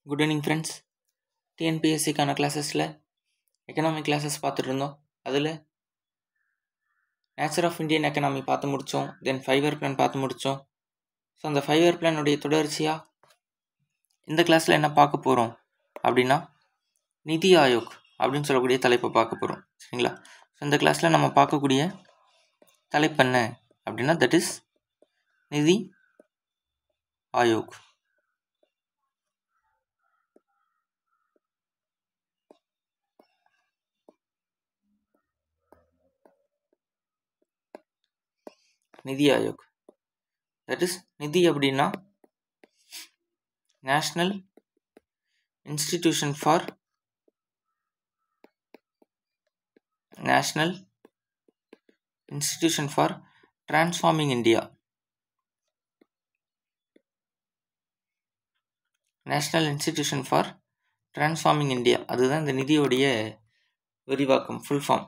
Good evening friends. டிஎன்பிஎஸ்சிக்கான கிளாஸஸில் economic classes பார்த்துட்டு இருந்தோம். அதில் நேச்சர் ஆஃப் இந்தியன் எக்கனாமி பார்த்து முடித்தோம். தென் 5 இயர் பிளான் பார்த்து முடித்தோம். ஸோ அந்த 5 இயர் பிளானுடைய தொடர்ச்சியாக இந்த கிளாஸில் என்ன பார்க்க போகிறோம் அப்படின்னா நிதி ஆயோக் அப்படின்னு சொல்லக்கூடிய தலைப்பை பார்க்க போகிறோம். சரிங்களா? ஸோ இந்த கிளாஸில் நம்ம பார்க்கக்கூடிய தலைப்பு என்ன அப்படின்னா தட் இஸ் நிதி ஆயோக். நிதி ஆயோக் தட் இஸ் நிதி அப்படின்னா national institution for transforming India. National institution for transforming India அதுதான் இந்த நிதியோடைய விரிவாக்கம், ஃபுல் ஃபார்ம்.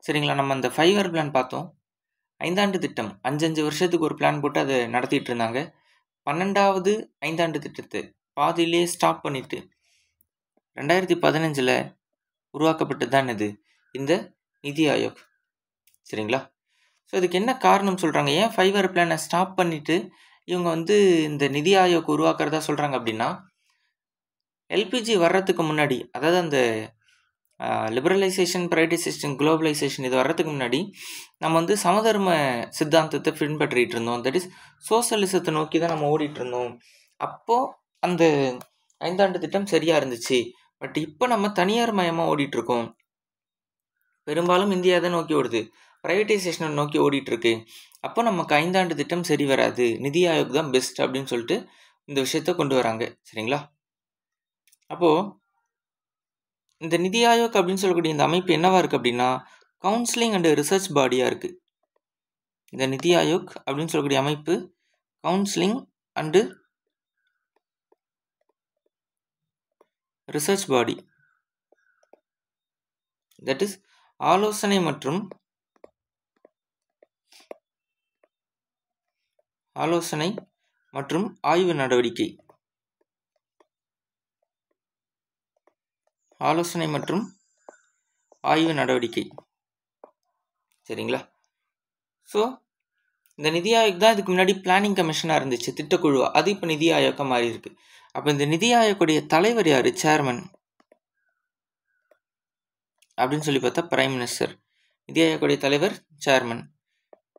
சரிங்களா? நம்ம அந்த 5 இயர் பிளான் பார்த்தோம். 5 ஆண்டு திட்டம் 5 வருஷத்துக்கு ஒரு பிளான் போட்டு அதை நடத்திட்டு இருந்தாங்க. 12வது 5 ஆண்டு திட்டத்தை பாதியிலே ஸ்டாப் பண்ணிட்டு 2015 உருவாக்கப்பட்டது தான் இது இந்த நிதி ஆயோக். சரிங்களா? ஸோ இதுக்கு என்ன காரணம் சொல்கிறாங்க, ஏன் 5 இயர் பிளானை ஸ்டாப் பண்ணிட்டு இவங்க இந்த நிதி ஆயோக் உருவாக்குறதா சொல்கிறாங்க அப்படின்னா, எல்பிஜி வர்றதுக்கு முன்னாடி, அதாவது அந்த லிபரலைசேஷன், ப்ரைவேடைசேஷன், குளோபலைசேஷன் இது வர்றதுக்கு முன்னாடி நம்ம சமதர்ம சித்தாந்தத்தை பின்பற்றிட்டு இருந்தோம். தட் இஸ் சோசலிசத்தை நோக்கி தான் நம்ம ஓடிட்டு இருந்தோம். அப்போது அந்த 5 ஆண்டு திட்டம் சரியாக இருந்துச்சு. பட் இப்போ நம்ம தனியார் மயமாக ஓடிட்டுருக்கோம். பெரும்பாலும் இந்தியா தான் நோக்கி ஓடுது, ப்ரைவேடைசேஷனை நோக்கி ஓடிட்டுருக்கு. அப்போ நமக்கு 5 ஆண்டு திட்டம் சரி வராது, நிதி ஆயோக் தான் பெஸ்ட் அப்படின்னு சொல்லிட்டு இந்த விஷயத்த கொண்டு வராங்க. சரிங்களா? அப்போது இந்த நிதி ஆயோக் அப்படின்னு சொல்லக்கூடிய இந்த அமைப்பு என்னவா இருக்குது அப்படின்னா கவுன்சிலிங் அண்ட் ரிசர்ச் பாடியாக இருக்குது. இந்த நிதி ஆயோக் அப்படின்னு சொல்லக்கூடிய அமைப்பு counselling and research body. That is ஆலோசனை மற்றும் ஆய்வு நடவடிக்கை. சரிங்களா? ஸோ இந்த நிதி ஆயோக் தான் இதுக்கு முன்னாடி பிளானிங் கமிஷனாக இருந்துச்சு, திட்டக்குழு. அது இப்போ நிதி ஆயோக்காக மாறி இருக்கு. அப்போ இந்த நிதி ஆயோக்குடைய தலைவர் யார்? சேர்மன் அப்படின்னு சொல்லி பார்த்தா பிரைம் மினிஸ்டர். நிதி ஆயோக்குடைய தலைவர் சேர்மன்.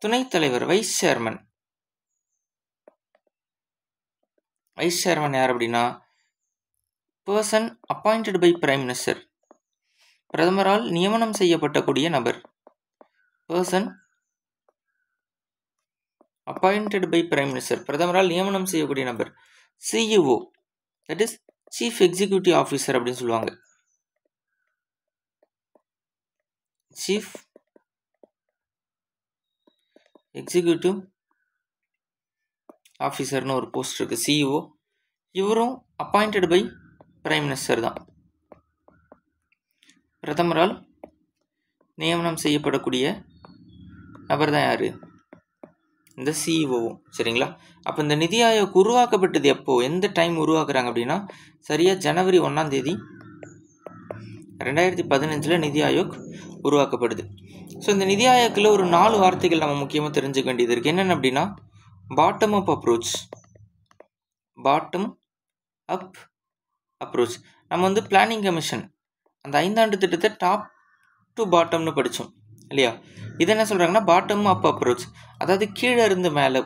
துணைத் தலைவர் வைஸ் சேர்மன். வைஸ் சேர்மன் யார் அப்படின்னா person appointed by prime minister. பிரதமரால் நியமனம் செய்யப்படக்கூடிய நபர். Person appointed by prime minister, பிரதமரால் நியமனம் செய்யக்கூடிய நபர். CEO that is chief executive officer அப்படின்னு சொல்லுவாங்க. சீஃப் எக்ஸிக்யூட்டிவ் ஆஃபீஸர்னு ஒரு போஸ்ட் இருக்கு, சிஇஓ. இவரும் அப்பாயிண்டட் பை பிரைம் மினிஸ்டர் தான். பிரதமரால் நியமனம் செய்யப்படக்கூடிய நபர் தான் யாரு? இந்த சிஇஓவும். சரிங்களா? அப்போ இந்த நிதி ஆயோக் உருவாக்கப்பட்டது எப்போ, எந்த டைம் உருவாக்குறாங்க அப்படின்னா சரியாக ஜனவரி 1ஆம் தேதி 2015 நிதி ஆயோக் உருவாக்கப்படுது. ஸோ இந்த நிதி ஆயோக்கில் ஒரு 4 வார்த்தைகள் நம்ம முக்கியமாக தெரிஞ்சுக்க வேண்டியது இருக்குது. என்னென்ன அப்படின்னா பாட்டம் அப் அப்ரோச். நம்ம பிளானிங் கமிஷன் அந்த 5 ஆண்டு திட்டத்தை டாப் டு பாட்டம்னு படித்தோம் இல்லையா? இது என்ன சொல்கிறாங்கன்னா பாட்டம் அப் அப்ரோச், அதாவது கீழே இருந்து மேலே,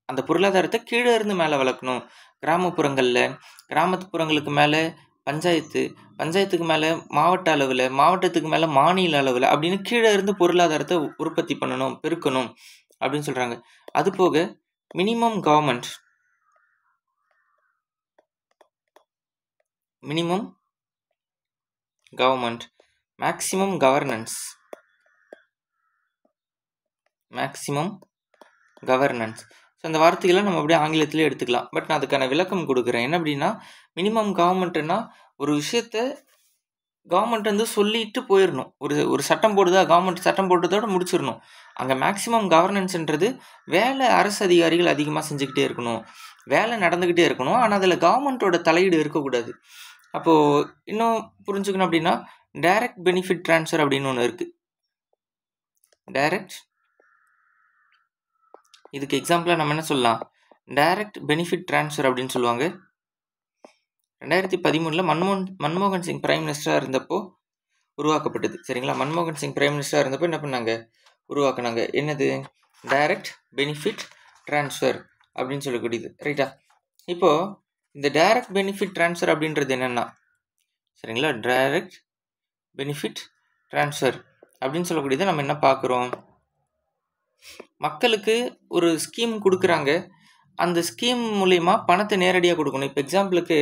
அந்த பொருளாதாரத்தை கீழே இருந்து மேலே வளர்க்கணும். கிராமப்புறங்களுக்கு மேலே பஞ்சாயத்துக்கு மேலே மாவட்ட அளவில், மாவட்டத்துக்கு மேலே மாநில அளவில் அப்படின்னு கீழே இருந்து பொருளாதாரத்தை உற்பத்தி பண்ணணும், பெருக்கணும் அப்படின்னு சொல்கிறாங்க. அது போக minimum government maximum governance. So அந்த வார்த்தைகளை நம்ம அப்படியே ஆங்கிலத்திலே எடுத்துக்கலாம். பட் நான் அதுக்கான விளக்கம் கொடுக்குறேன். என்ன அப்படின்னா மினிமம் கவர்மெண்ட்னா ஒரு விஷயத்த கவர்மெண்ட் சொல்லிட்டு போயிடணும். ஒரு சட்டம் போடுதா, கவர்மெண்ட் சட்டம் போடுறதோட முடிச்சிடணும். அங்கே மேக்ஸிமம் கவர்னன்ஸ்ன்றது வேலை அரசு அதிகாரிகள் அதிகமாக செஞ்சுக்கிட்டே இருக்கணும். வேலை நடந்துக்கிட்டே இருக்கணும். ஆனால் அதில் கவர்மெண்ட்டோட தலையீடு இருக்கக்கூடாது. அப்போது இன்னும் புரிஞ்சுக்கணும் அப்படின்னா டைரக்ட் பெனிஃபிட் ட்ரான்ஸ்ஃபர் அப்படின்னு ஒன்று இருக்குது. டைரக்ட், இதுக்கு எக்ஸாம்பிளாக நம்ம என்ன சொல்லலாம், டைரக்ட் பெனிஃபிட் ட்ரான்ஸ்ஃபர் அப்படின்னு சொல்லுவாங்க. 2013 மன்மோகன் சிங் பிரைம் மினிஸ்டராக இருந்தப்போ உருவாக்கப்பட்டது. சரிங்களா? மன்மோகன் சிங் பிரைம் மினிஸ்டராக இருந்தப்போ என்ன பண்ணாங்க, உருவாக்குனாங்க. என்னது, டைரக்ட் பெனிஃபிட் ட்ரான்ஸ்ஃபர் அப்படின்னு சொல்லக்கூடியது. ரைட்டா? இப்போது இந்த டைரக்ட் பெனிஃபிட் ட்ரான்ஸ்ஃபர் அப்படின்றது என்னென்னா, சரிங்களா, டைரக்ட் பெனிஃபிட் ட்ரான்ஸ்ஃபர் அப்படின்னு சொல்லக்கூடியது நம்ம என்ன பார்க்குறோம், மக்களுக்கு ஒரு ஸ்கீம் கொடுக்குறாங்க, அந்த ஸ்கீம் மூலயமா பணத்தை நேரடியாக கொடுக்கணும். இப்போ எக்ஸாம்பிளுக்கு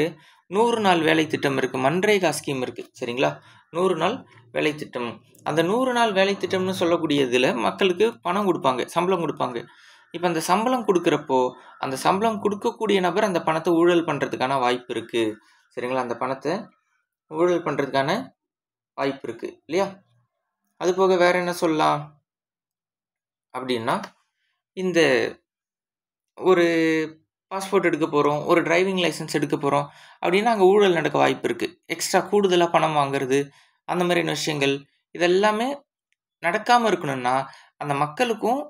100 நாள் வேலை திட்டம் இருக்குது, மன்ரேகா ஸ்கீம் இருக்குது. சரிங்களா? 100 நாள் வேலை திட்டம். அந்த 100 நாள் வேலை திட்டம்னு சொல்லக்கூடியதில் மக்களுக்கு பணம் கொடுப்பாங்க, சம்பளம் கொடுப்பாங்க. இப்போ அந்த சம்பளம் கொடுக்குறப்போ அந்த சம்பளம் கொடுக்கக்கூடிய நபர் அந்த பணத்தை ஊழல் பண்ணுறதுக்கான வாய்ப்பு இருக்குது. சரிங்களா? அந்த பணத்தை ஊழல் பண்ணுறதுக்கான வாய்ப்பு இருக்குது இல்லையா? அது போக வேறு என்ன சொல்லலாம் அப்படின்னா, இந்த ஒரு பாஸ்போர்ட் எடுக்க போகிறோம், ஒரு டிரைவிங் லைசன்ஸ் எடுக்க போகிறோம் அப்படின்னா அங்கே ஊழல் நடக்க வாய்ப்பு இருக்குது. எக்ஸ்ட்ரா கூடுதலாக பணம் வாங்குறது, அந்த மாதிரியான விஷயங்கள் இதெல்லாமே நடக்காமல் இருக்கணும்னா அந்த மக்களுக்கும்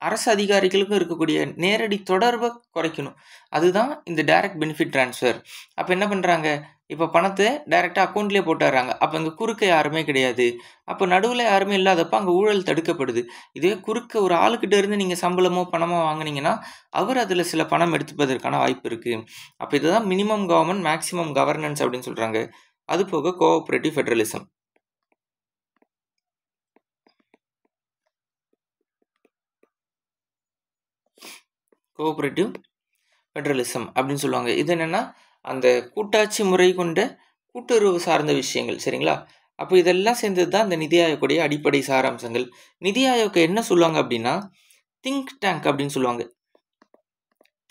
அரசு அதிகாரிகளுக்கும் இருக்கக்கூடிய நேரடி தொடர்பை குறைக்கணும். அதுதான் இந்த டைரக்ட் பெனிஃபிட் ட்ரான்ஸ்ஃபர். அப்போ என்ன பண்ணுறாங்க, இப்போ பணத்தை டைரெக்டாக அக்கௌண்ட்லேயே போட்டுடுறாங்க. அப்போ இங்கே குறுக்க யாருமே கிடையாது. அப்போ நடுவில் யாருமே இல்லாதப்போ அங்கே ஊழல் தடுக்கப்படுது. இதுவே குறுக்க ஒரு ஆளுக்கிட்ட இருந்து நீங்கள் சம்பளமோ பணமோ வாங்கினீங்கன்னா அவர் அதில் சில பணம் எடுத்துப்பதற்கான வாய்ப்பு இருக்குது. அப்போ இதுதான் மினிமம் கவர்மெண்ட் மேக்ஸிமம் கவர்னன்ஸ் அப்படின்னு சொல்கிறாங்க. அது போக கோஆப்ரேட்டிவ் ஃபெடரலிசம். கோஆப்ரேட்டிவ் ஃபெடரலிசம் அப்படின்னு சொல்லுவாங்க. இது என்னென்னா அந்த கூட்டாட்சி முறை கொண்ட கூட்டுறவு சார்ந்த விஷயங்கள். சரிங்களா? அப்போ இதெல்லாம் சேர்ந்தது தான் இந்த நிதி ஆயோக்குடைய அடிப்படை சாராம்சங்கள். நிதி ஆயோக்கு என்ன சொல்லுவாங்க அப்படின்னா திங்க் டேங்க் அப்படின்னு சொல்லுவாங்க.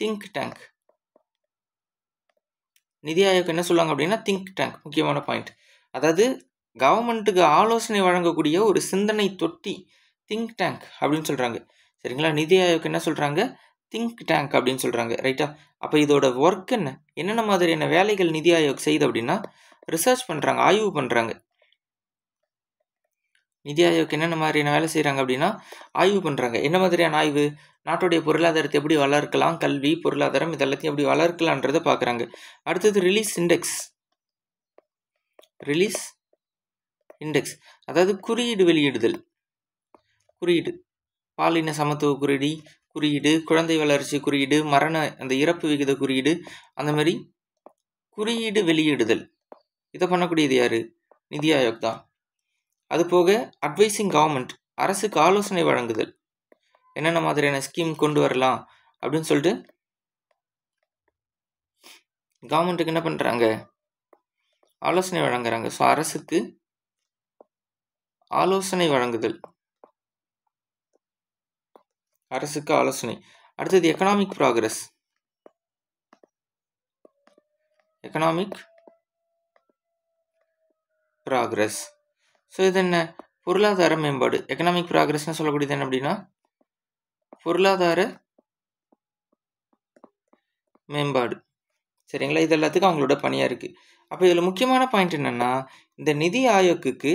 Think tank. நிதி ஆயோக் என்ன சொல்லுவாங்க அப்படின்னா திங்க் டேங்க். முக்கியமான பாயிண்ட். அதாவது கவர்மெண்ட்டுக்கு ஆலோசனை வழங்கக்கூடிய ஒரு சிந்தனை தொட்டி திங்க் டேங்க் அப்படின்னு சொல்கிறாங்க. சரிங்களா? நிதி ஆயோக் என்ன சொல்கிறாங்க, திங்க் டேங்க் அப்படின்னு சொல்கிறாங்க. ரைட்டா? அப்போ இதோட ஒர்க் என்னென்ன மாதிரியான வேலைகள் நிதி ஆயோக் செய்யுது அப்படின்னா ரிசர்ச் பண்ணுறாங்க, ஆய்வு பண்ணுறாங்க. நிதி ஆயோக் என்னென்ன மாதிரியான வேலை செய்கிறாங்க அப்படின்னா ஆய்வு பண்ணுறாங்க. என்ன மாதிரியான ஆய்வு, நாட்டுடைய பொருளாதாரத்தை எப்படி வளர்க்கலாம், கல்வி பொருளாதாரம் இதெல்லாத்தையும் எப்படி வளர்க்கலான்றதை பார்க்குறாங்க. அடுத்தது ரிலீஸ் இண்டெக்ஸ். ரிலீஸ் இண்டெக்ஸ் அதாவது குறியீடு வெளியிடுதல். குறியீடு, பாலின சமத்துவ குறியீடு, குழந்தை வளர்ச்சி குறியீடு, அந்த இறப்பு விகித குறியீடு, அந்த மாதிரி குறியீடு வெளியிடுதல். இதை பண்ணக்கூடியது யாரு, நிதி ஆயோக் தான். அது போக அட்வைசிங் கவர்மெண்ட், அரசுக்கு ஆலோசனை வழங்குதல், என்னென்ன மாதிரியான ஸ்கீம் கொண்டு வரலாம் அப்படின்னு சொல்லிட்டு கவர்மெண்ட்டுக்கு என்ன பண்ணுறாங்க, ஆலோசனை வழங்குறாங்க. ஸோ அரசுக்கு ஆலோசனை வழங்குதல், அரசுக்கு ஆலோசனை. அடுத்தது economic progress. Economic progress. So இது என்ன, பொருளாதார மேம்பாடு. எக்கனாமிக் ப்ராக்ரஸ்னு சொல்லக்கூடியது என்ன அப்படின்னா பொருளாதார மேம்பாடு. சரிங்களா? இது எல்லாத்துக்கும் அவங்களோட பணியாக இருக்குது. அப்போ இதில் முக்கியமான பாயிண்ட் என்னென்னா இந்த நிதி ஆயோக்குக்கு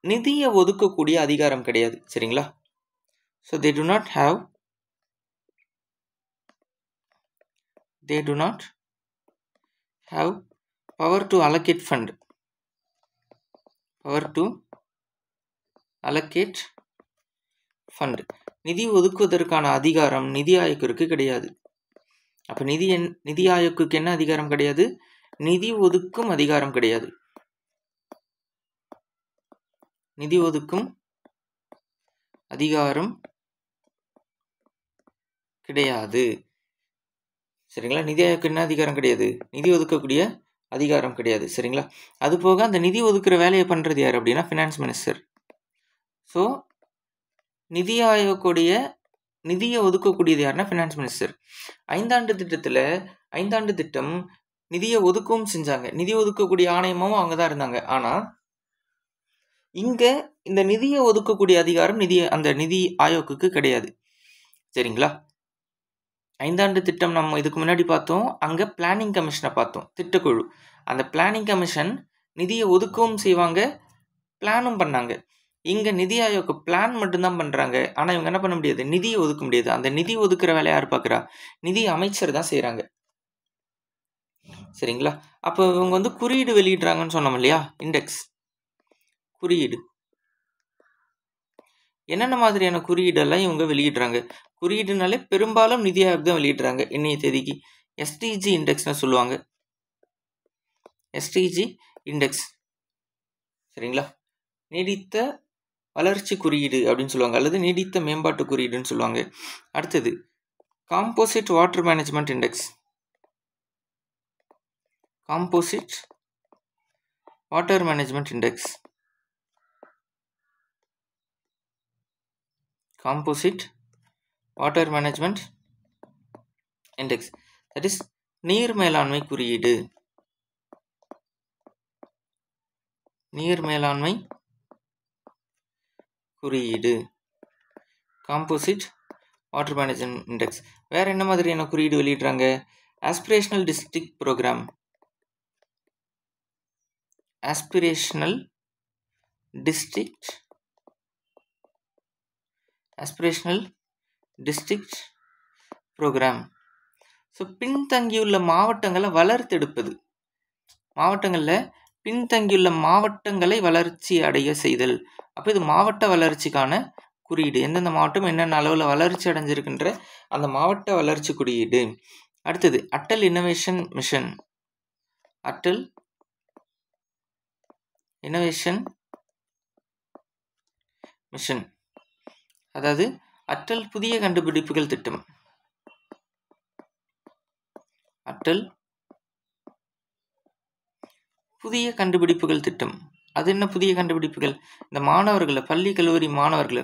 நிதியை ஒதுக்கக்கூடிய அதிகாரம் கிடையாது. சரிங்களா? So they do not have power to allocate fund. நிதி ஒதுக்குவதற்கான அதிகாரம் நிதி ஆயோக்கிற்கு கிடையாது. அப்போ நிதி ஆயோக்குக்கு என்ன அதிகாரம் கிடையாது, நிதி ஒதுக்கும் அதிகாரம் கிடையாது. நிதி ஒதுக்கும் அதிகாரம் கிடையாது. சரிங்களா? நிதி ஆயோக்கு என்ன அதிகாரம் கிடையாது, நிதி ஒதுக்கக்கூடிய அதிகாரம் கிடையாது. சரிங்களா? அது போக அந்த நிதி ஒதுக்குற வேலையை பண்ணுறது யார் அப்படின்னா ஃபினான்ஸ் மினிஸ்டர். ஸோ நிதி ஆயோக்குடைய நிதியை ஒதுக்கக்கூடியது யாருன்னா ஃபினான்ஸ் மினிஸ்டர். 5 ஆண்டு திட்டம் நிதியை ஒதுக்கவும் செஞ்சாங்க, நிதி ஒதுக்கக்கூடிய ஆணையமும் அவங்க தான் இருந்தாங்க. ஆனால் இங்கே இந்த நிதியை ஒதுக்கக்கூடிய அதிகாரம் அந்த நிதி ஆயோக்குக்கு கிடையாது. சரிங்களா? ஐந்தாண்டு திட்டம் நம்ம இதுக்கு முன்னாடி பார்த்தோம். அங்கே பிளானிங் கமிஷனை பார்த்தோம், திட்டக்குழு. அந்த பிளானிங் கமிஷன் நிதியை ஒதுக்கவும் செய்வாங்க, பிளானும் பண்ணாங்க. இங்கே நிதி ஆயோக் பிளான் மட்டும்தான் பண்ணுறாங்க. ஆனால் இவங்க என்ன பண்ண முடியாது, நிதியை ஒதுக்க முடியாது. அந்த நிதி ஒதுக்குற வேலையை யார் பார்க்குறா, நிதி அமைச்சர் தான் செய்கிறாங்க. சரிங்களா? அப்போ இவங்க வந்து குறியீடு வெளியிடுறாங்கன்னு சொன்னோம் இல்லையா, இண்டெக்ஸ் குறியீடு. என்னென்ன மாதிரியான குறியீடெல்லாம் இவங்க வெளியிடுறாங்க? குறியீடுனாலே பெரும்பாலும் நிதி ஆயோக் தான் வெளியிடுறாங்க இன்னைய தேதிக்கு. எஸ்டிஜி இண்டெக்ஸ்னு சொல்லுவாங்க, எஸ்டிஜி இண்டெக்ஸ். சரிங்களா? நீடித்த வளர்ச்சி குறியீடு அப்படின்னு சொல்லுவாங்க, அல்லது நீடித்த மேம்பாட்டு குறியீடுன்னு சொல்லுவாங்க. அடுத்தது composite water management index. Composite water management index. Composite water management index, that is நீர் மேலாண்மை குறியீடு. நீர் மேலாண்மை குறியீடு, காம்போசிட் வாட்டர் மேனேஜ்மெண்ட் இண்டெக்ஸ். வேற என்ன மாதிரியான குறியீடு வெளியிடுறாங்க? Aspirational district programme. Aspirational district programme. So பின்தங்கியுள்ள மாவட்டங்களை வளர்த்தெடுப்பது, மாவட்டங்களில் பின்தங்கியுள்ள மாவட்டங்களை வளர்ச்சி அடைய செய்தல். அப்போ இது மாவட்ட வளர்ச்சிக்கான குறியீடு. எந்தெந்த மாவட்டம் என்னென்ன அளவில் வளர்ச்சி அடைஞ்சிருக்கின்ற அந்த மாவட்ட வளர்ச்சி குறியீடு. அடுத்தது Atal innovation mission. Atal innovation mission, அதாவது அட்டல் புதிய கண்டுபிடிப்புகள் திட்டம். அட்டல் புதிய கண்டுபிடிப்புகள் திட்டம். அது என்ன புதிய கண்டுபிடிப்புகள்? இந்த மாணவர்களை, பள்ளி கல்லூரி மாணவர்களை,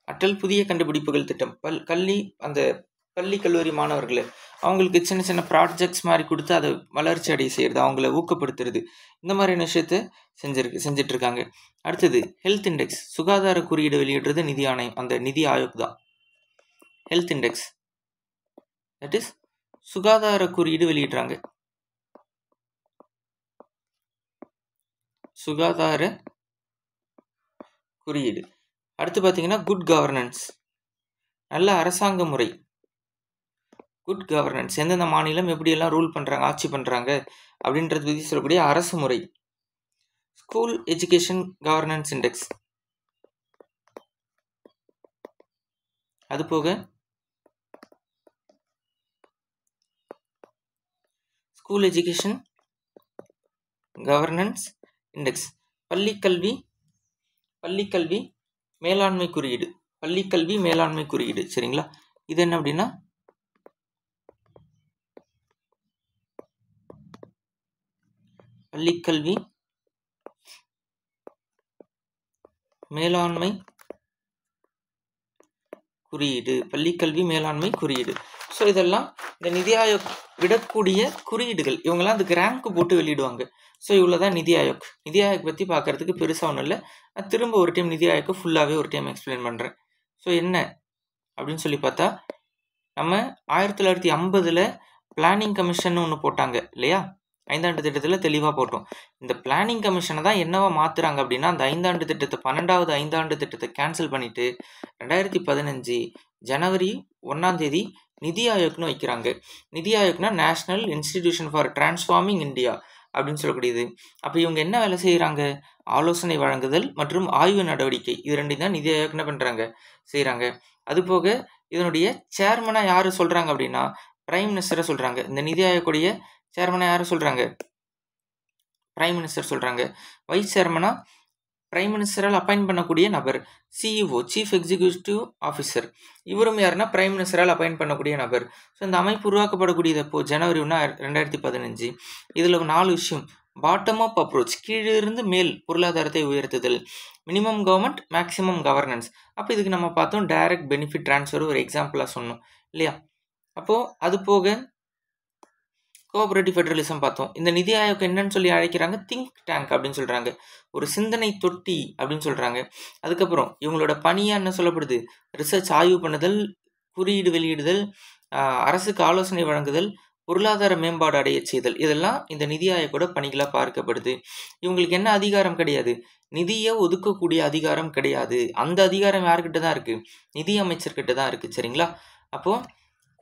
அட்டல் புதிய கண்டுபிடிப்புகள் திட்டம். அந்த பள்ளி கல்லூரி மாணவர்களை அவங்களுக்கு சின்ன சின்ன ப்ராஜெக்ட்ஸ் மாதிரி கொடுத்து அதை வளர்ச்சி அடைய செய்யறது, அவங்கள ஊக்கப்படுத்துறது, இந்த மாதிரியான விஷயத்த செஞ்சுட்டு இருக்காங்க. அடுத்தது ஹெல்த் இண்டெக்ஸ். சுகாதார குறியீடு வெளியிடுறது நிதி ஆணையம், அந்த நிதி ஆயோக் தான். ஹெல்த் இண்டெக்ஸ், தட் இஸ் சுகாதார குறியீடு வெளியிடுறாங்க. சுகாதார குறியீடு. அடுத்து பார்த்தீங்கன்னா குட் கவர்னன்ஸ், நல்ல அரசாங்க முறை. குட் கவர்னன்ஸ், எந்தெந்த மாநிலம் எப்படியெல்லாம் ரூல் பண்ணுறாங்க, ஆட்சி பண்ணுறாங்க அப்படின்றது பற்றி சொல்லக்கூடிய அரசு முறை. School education governance index. அது போக ஸ்கூல் எஜுகேஷன் கவர்னன்ஸ் இண்டெக்ஸ். பள்ளிக்கல்வி மேலாண்மை குறியீடு. பள்ளிக்கல்வி மேலாண்மை குறியீடு. சரிங்களா? இது என்ன அப்படின்னா பள்ளிக்கல்வி மேலாண்மை குறியீடு. பள்ளிக்கல்வி மேலாண்மை குறியீடு. ஸோ இதெல்லாம் இந்த நிதி ஆயோக் விடக்கூடிய குறியீடுகள். இவங்கெல்லாம் அதுக்கு ரேங்க் போட்டு வெளியிடுவாங்க. ஸோ இவ்வளோதான் நிதி ஆயோக். நிதி ஆயோக் பற்றி பார்க்கறதுக்கு பெருசாக ஒன்றும் இல்லை. நான் திரும்ப ஒரு டைம் நிதி ஆயோக்கு ஃபுல்லாகவே ஒரு டைம் எக்ஸ்பிளைன் பண்ணுறேன். ஸோ என்ன அப்படின்னு சொல்லி பார்த்தா, நம்ம 1950 பிளானிங் கமிஷன் ஒன்று போட்டாங்க இல்லையா, ஐந்தாண்டு திட்டத்தில் தெளிவாக போட்டோம். இந்த பிளானிங் கமிஷனை தான் என்னவா மாற்றுறாங்க அப்படின்னா, அந்த ஐந்தாண்டு திட்டத்தை 12வது ஐந்தாண்டு திட்டத்தை கேன்சல் பண்ணிவிட்டு 2015 ஜனவரி 1 நிதி ஆயோக்னு வைக்கிறாங்க. நிதி ஆயோக்னா national institution for transforming India அப்படின்னு சொல்லக்கூடியது. அப்போ இவங்க என்ன வேலை செய்கிறாங்க? ஆலோசனை வழங்குதல் மற்றும் ஆய்வு நடவடிக்கை, இது ரெண்டையும் தான் நிதி ஆயோக் என்ன பண்ணுறாங்க, செய்கிறாங்க. அதுபோக இதனுடைய சேர்மனாக யார் சொல்கிறாங்க அப்படின்னா பிரைம் மினிஸ்டரை சொல்கிறாங்க. இந்த நிதி ஆயோக்குடைய சேர்மனாக யாரை சொல்கிறாங்க? பிரைம் மினிஸ்டர் சொல்கிறாங்க. வைஸ் சேர்மனாக பிரைம் மினிஸ்டரால் அப்பாயிண்ட் பண்ணக்கூடிய நபர் சிஇஓ, சீஃப் எக்ஸிக்யூட்டிவ் ஆஃபீஸர். இவரும் யாருன்னா பிரைம் மினிஸ்டரால் அப்பாயிண்ட் பண்ணக்கூடிய நபர். ஸோ இந்த அமைப்பு உருவாக்கப்படக்கூடியது இப்போ ஜனவரி 1, 2015. இதில் 4 விஷயம். பாட்டம் அப் அப்ரோச், கீழிருந்து மேல் பொருளாதாரத்தை உயர்த்துதல். Minimum government, maximum governance. அப்போ இதுக்கு நம்ம பார்த்தோம் டைரக்ட் பெனிஃபிட் ட்ரான்ஸ்ஃபர் ஒரு எக்ஸாம்பிளாக சொன்னோம் இல்லையா. அப்போது அது போக கோஆபரேட்டிவ் ஃபெடரலிசம் பார்த்தோம். இந்த நிதி ஆயோக் என்னன்னு சொல்லி அழைக்கிறாங்க, திங்க் டேங்க் அப்படின்னு சொல்கிறாங்க, ஒரு சிந்தனை தொட்டி அப்படின்னு சொல்கிறாங்க. அதுக்கப்புறம் இவங்களோட பணியாக என்ன சொல்லப்படுது, ரிசர்ச் ஆய்வு பண்ணுதல், குறியீடு வெளியிடுதல், அரசுக்கு ஆலோசனை வழங்குதல், பொருளாதார மேம்பாடு அடைய செய்தல், இதெல்லாம் இந்த நிதி ஆயோக்கோட பணிகளாக பார்க்கப்படுது. இவங்களுக்கு என்ன அதிகாரம் கிடையாது, நிதியை ஒதுக்கக்கூடிய அதிகாரம் கிடையாது. அந்த அதிகாரம் யார்கிட்ட தான் இருக்குது, நிதி அமைச்சர்கிட்ட தான் இருக்குது. சரிங்களா? அப்போது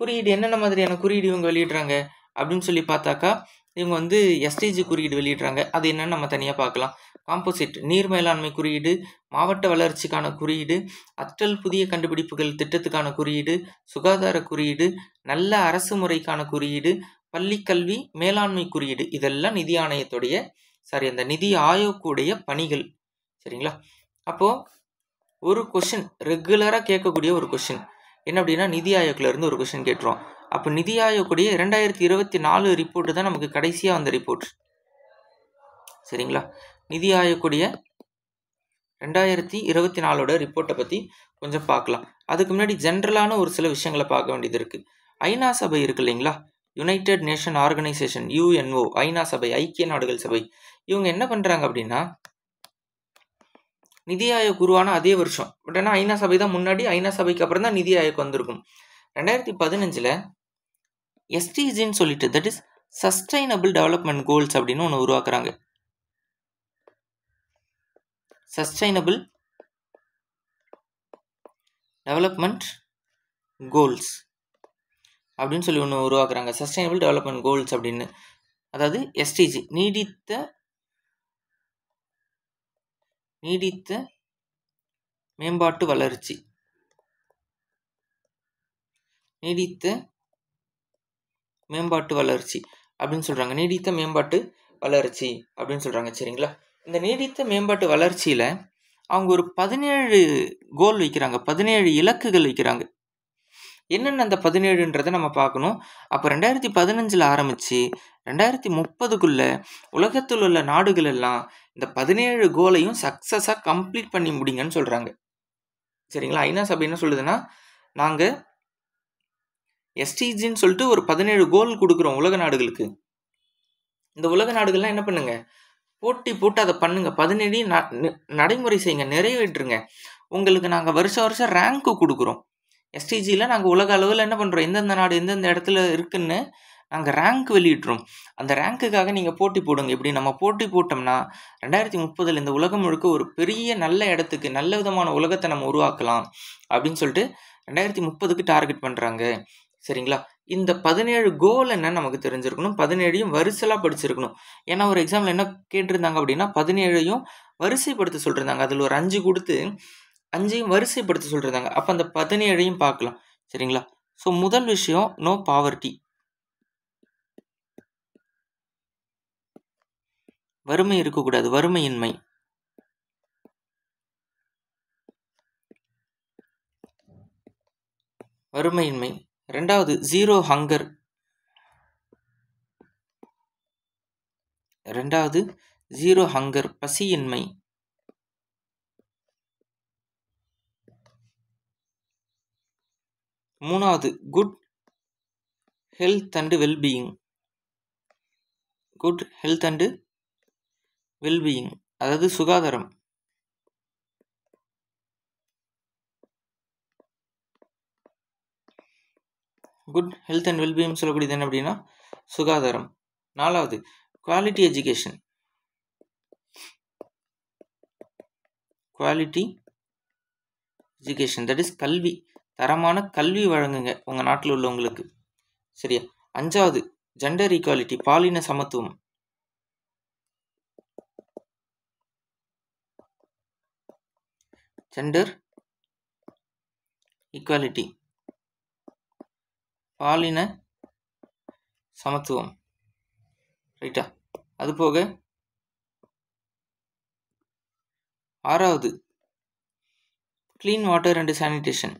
குறியீடு என்னென்ன மாதிரியான குறியீடு இவங்க வெளியிடுறாங்க அப்படின்னு சொல்லி பார்த்தாக்கா, இவங்க வந்து எஸ்டிஜி குறியீடு வெளியிடுறாங்க. அது என்னன்னு நம்ம தனியாக பார்க்கலாம். காம்போசிட் நீர் மேலாண்மை குறியீடு, மாவட்ட வளர்ச்சிக்கான குறியீடு, அற்றல் புதிய கண்டுபிடிப்புகள் திட்டத்துக்கான குறியீடு, சுகாதார குறியீடு, நல்ல அரசு முறைக்கான குறியீடு, பள்ளிக்கல்வி மேலாண்மை குறியீடு, இதெல்லாம் நிதி ஆணையத்துடைய அந்த நிதி ஆயோக்குடைய பணிகள். சரிங்களா? அப்போது ஒரு கொஷின் ரெகுலராக கேட்கக்கூடிய ஒரு கொஷின் என்ன அப்படின்னா, நிதி ஆயோக்ல இருந்து ஒரு கொஷின் கேட்டுருவோம். அப்போ நிதி ஆயோக்குடைய 2024 ரிப்போர்ட்டு தான் நமக்கு கடைசியாக வந்த ரிப்போர்ட். சரிங்களா? நிதி ஆயோக்குடைய 2024 ரிப்போர்ட்டை பற்றி கொஞ்சம் பார்க்கலாம். அதுக்கு முன்னாடி ஜென்ரலான ஒரு சில விஷயங்களை பார்க்க வேண்டியது இருக்குது. ஐநா சபை இருக்கு இல்லைங்களா, யுனைடெட் நேஷன் ஆர்கனைசேஷன், யுஎன்ஓ, ஐநா சபை, ஐக்கிய நாடுகள் சபை. இவங்க என்ன பண்ணுறாங்க அப்படின்னா, நிதி ஆயோக் உருவான அதே வருஷம், பட் ஆனால் ஐநா சபை தான் முன்னாடி, ஐநா சபைக்கு அப்புறம் தான் நிதி ஆயோக் வந்திருக்கும். 2015 எஸ்டிஜின்னு சொல்லிட்டு, that is sustainable development goals அப்படின்னு ஒன்று உருவாக்குறாங்க. சஸ்டைனபிள் டெவலப்மெண்ட் கோல்ஸ் அப்படின்னு சொல்லி ஒன்று உருவாக்குறாங்க. சஸ்டைனபிள் டெவலப்மெண்ட் கோல்ஸ் அப்படின்னு, அதாவது எஸ்டிஜி, நீடித்த மேம்பாட்டு வளர்ச்சி, நீடித்த மேம்பாட்டு வளர்ச்சி அப்படின்னு சொல்கிறாங்க. நீடித்த மேம்பாட்டு வளர்ச்சி அப்படின்னு சொல்கிறாங்க. சரிங்களா? இந்த நீடித்த மேம்பாட்டு வளர்ச்சியில் அவங்க ஒரு 17 கோல் வைக்கிறாங்க, 17 இலக்குகள் வைக்கிறாங்க. என்னென்ன அந்த 17ன்றதை நம்ம பார்க்கணும். அப்போ 2015 ஆரம்பித்து 2030க்குள்ளே உலகத்தில் உள்ள நாடுகள் எல்லாம் இந்த 17 கோலையும் சக்ஸஸாக கம்ப்ளீட் பண்ணி முடிங்கன்னு சொல்கிறாங்க. சரிங்களா? ஐநா சபை என்ன சொல்லுதுன்னா, நாங்கள் எஸ்டிஜின்னு சொல்லிட்டு ஒரு 17 கோல் கொடுக்குறோம் உலக நாடுகளுக்கு. இந்த உலக நாடுகள்லாம் என்ன பண்ணுங்க, போட்டி போட்டு அதை பண்ணுங்க, 17 நடைமுறை செய்யுங்க, நிறைவேற்றுங்க. உங்களுக்கு நாங்கள் வருஷம் ரேங்க்கு கொடுக்குறோம். எஸ்டிஜியில் நாங்கள் உலக அளவில் என்ன பண்ணுறோம், எந்தெந்த நாடு எந்தெந்த இடத்துல இருக்குன்னு நாங்கள் ரேங்க் வெளியிட்றோம். அந்த ரேங்க்குக்காக நீங்கள் போட்டி போடுங்க. இப்படி நம்ம போட்டி போட்டோம்னா 2030 இந்த உலகம் முழுக்க ஒரு பெரிய நல்ல இடத்துக்கு, நல்ல விதமான உலகத்தை நம்ம உருவாக்கலாம் அப்படின்னு சொல்லிட்டு 2030க்கு டார்கெட் பண்ணுறாங்க. சரிங்களா? இந்த 17 கோல் என்னன்னு நமக்கு தெரிஞ்சிருக்கணும். 17ஐயும் வரிசலாக படிச்சிருக்கணும். ஏன்னா ஒரு எக்ஸாம்பிள் என்ன கேட்டிருந்தாங்க அப்படின்னா, 17ஐயும் வரிசைப்படுத்த சொல்லியிருந்தாங்க. அதில் ஒரு 5 கொடுத்து 5ஐயும் வரிசைப்படுத்த சொல்லியிருந்தாங்க. அப்போ அந்த 17ஐயும் பார்க்கலாம். சரிங்களா? ஸோ முதல் விஷயம், நோ பாவர்ட்டி, வறுமை இருக்கக்கூடாது, வறுமையின்மை. வறுமையின்மை. 2வது ஜீரோ ஹங்கர். 2வது ஜீரோ ஹங்கர், பசியின்மை. 3வது good health and wellbeing. Good health and wellbeing, அதாவது சுகாதாரம். குட் ஹெல்த் அண்ட் வெல்பீயிங் சொல்லக்கூடியது என்ன அப்படின்னா சுகாதாரம். 4வது quality education. Quality education, that is கல்வி, தரமான கல்வி வழங்குங்க உங்கள் நாட்டில் உள்ளவங்களுக்கு. சரியா? 5வது ஜெண்டர் ஈக்குவாலிட்டி, பாலின சமத்துவம். ஜெண்டர் ஈக்குவாலிட்டி, பாலின சமத்துவம். ரைட்டா? அது போக 6வது clean water and sanitation.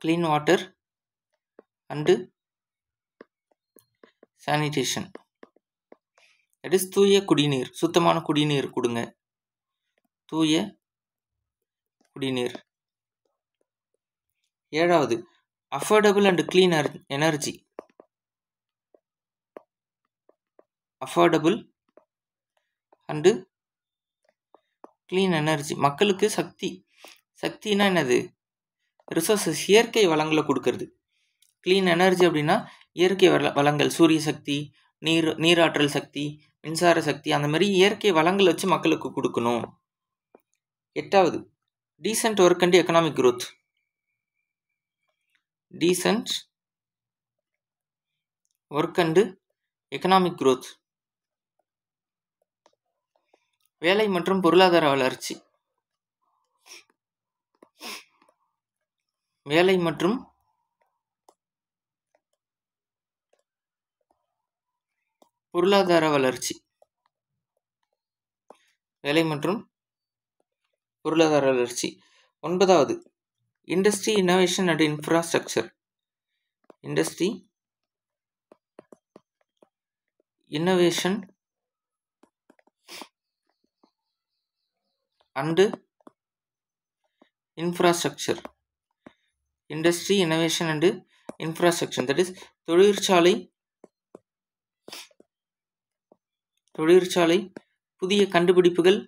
Clean water and sanitation, that is தூய குடிநீர், சுத்தமான குடிநீர் கொடுங்க. தூய குடிநீர். 7வது affordable and clean energy. Affordable and clean energy. மக்களுக்கு சக்தினா என்னது? ரிசோர்ஸஸ், இயற்கை வளங்களை கொடுக்கறது. க்ளீன் எனர்ஜி அப்படின்னா இயற்கை வளங்கள், சூரிய சக்தி, நீராற்றல் சக்தி, மின்சார சக்தி, அந்த மாதிரி இயற்கை வளங்கள் வச்சு மக்களுக்கு கொடுக்கணும். 8வது decent work and economic growth. Decent work and economic growth. வேலை மற்றும் பொருளாதார வளர்ச்சி. வேலை மற்றும் பொருளாதார வளர்ச்சி. வேலை மற்றும் பொருளாதார வளர்ச்சி. 9வது industry innovation and infrastructure. Industry innovation and infrastructure. Industry innovation and infrastructure, that is தொழிற்சாலை, புதிய கண்டுபிடிப்புகள்,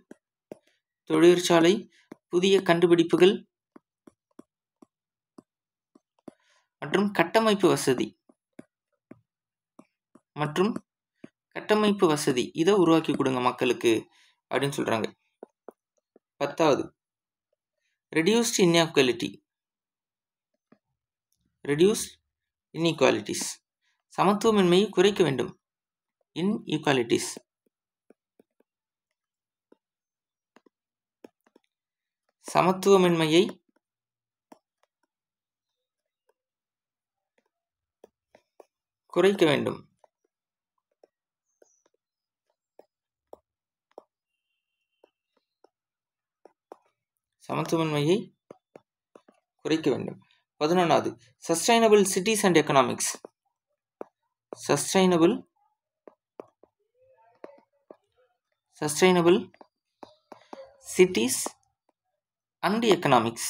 தொழிற்சாலை, புதிய கண்டுபிடிப்புகள் மற்றும் கட்டமைப்பு வசதி இதை உருவாக்கி கொடுங்க மக்களுக்கு அப்படின்னு சொல்றாங்க. 10வது ரெடியூஸ்ட் இன்இக்வாலிட்டிஸ். சமத்துவமின்மையை குறைக்க வேண்டும். இன்இக்வாலிட்டிஸ். சமத்துவமின்மையை குறைக்க வேண்டும். சமத்துவமின்மையை குறைக்க வேண்டும். 11வது sustainable cities and economics. Sustainable cities and economics.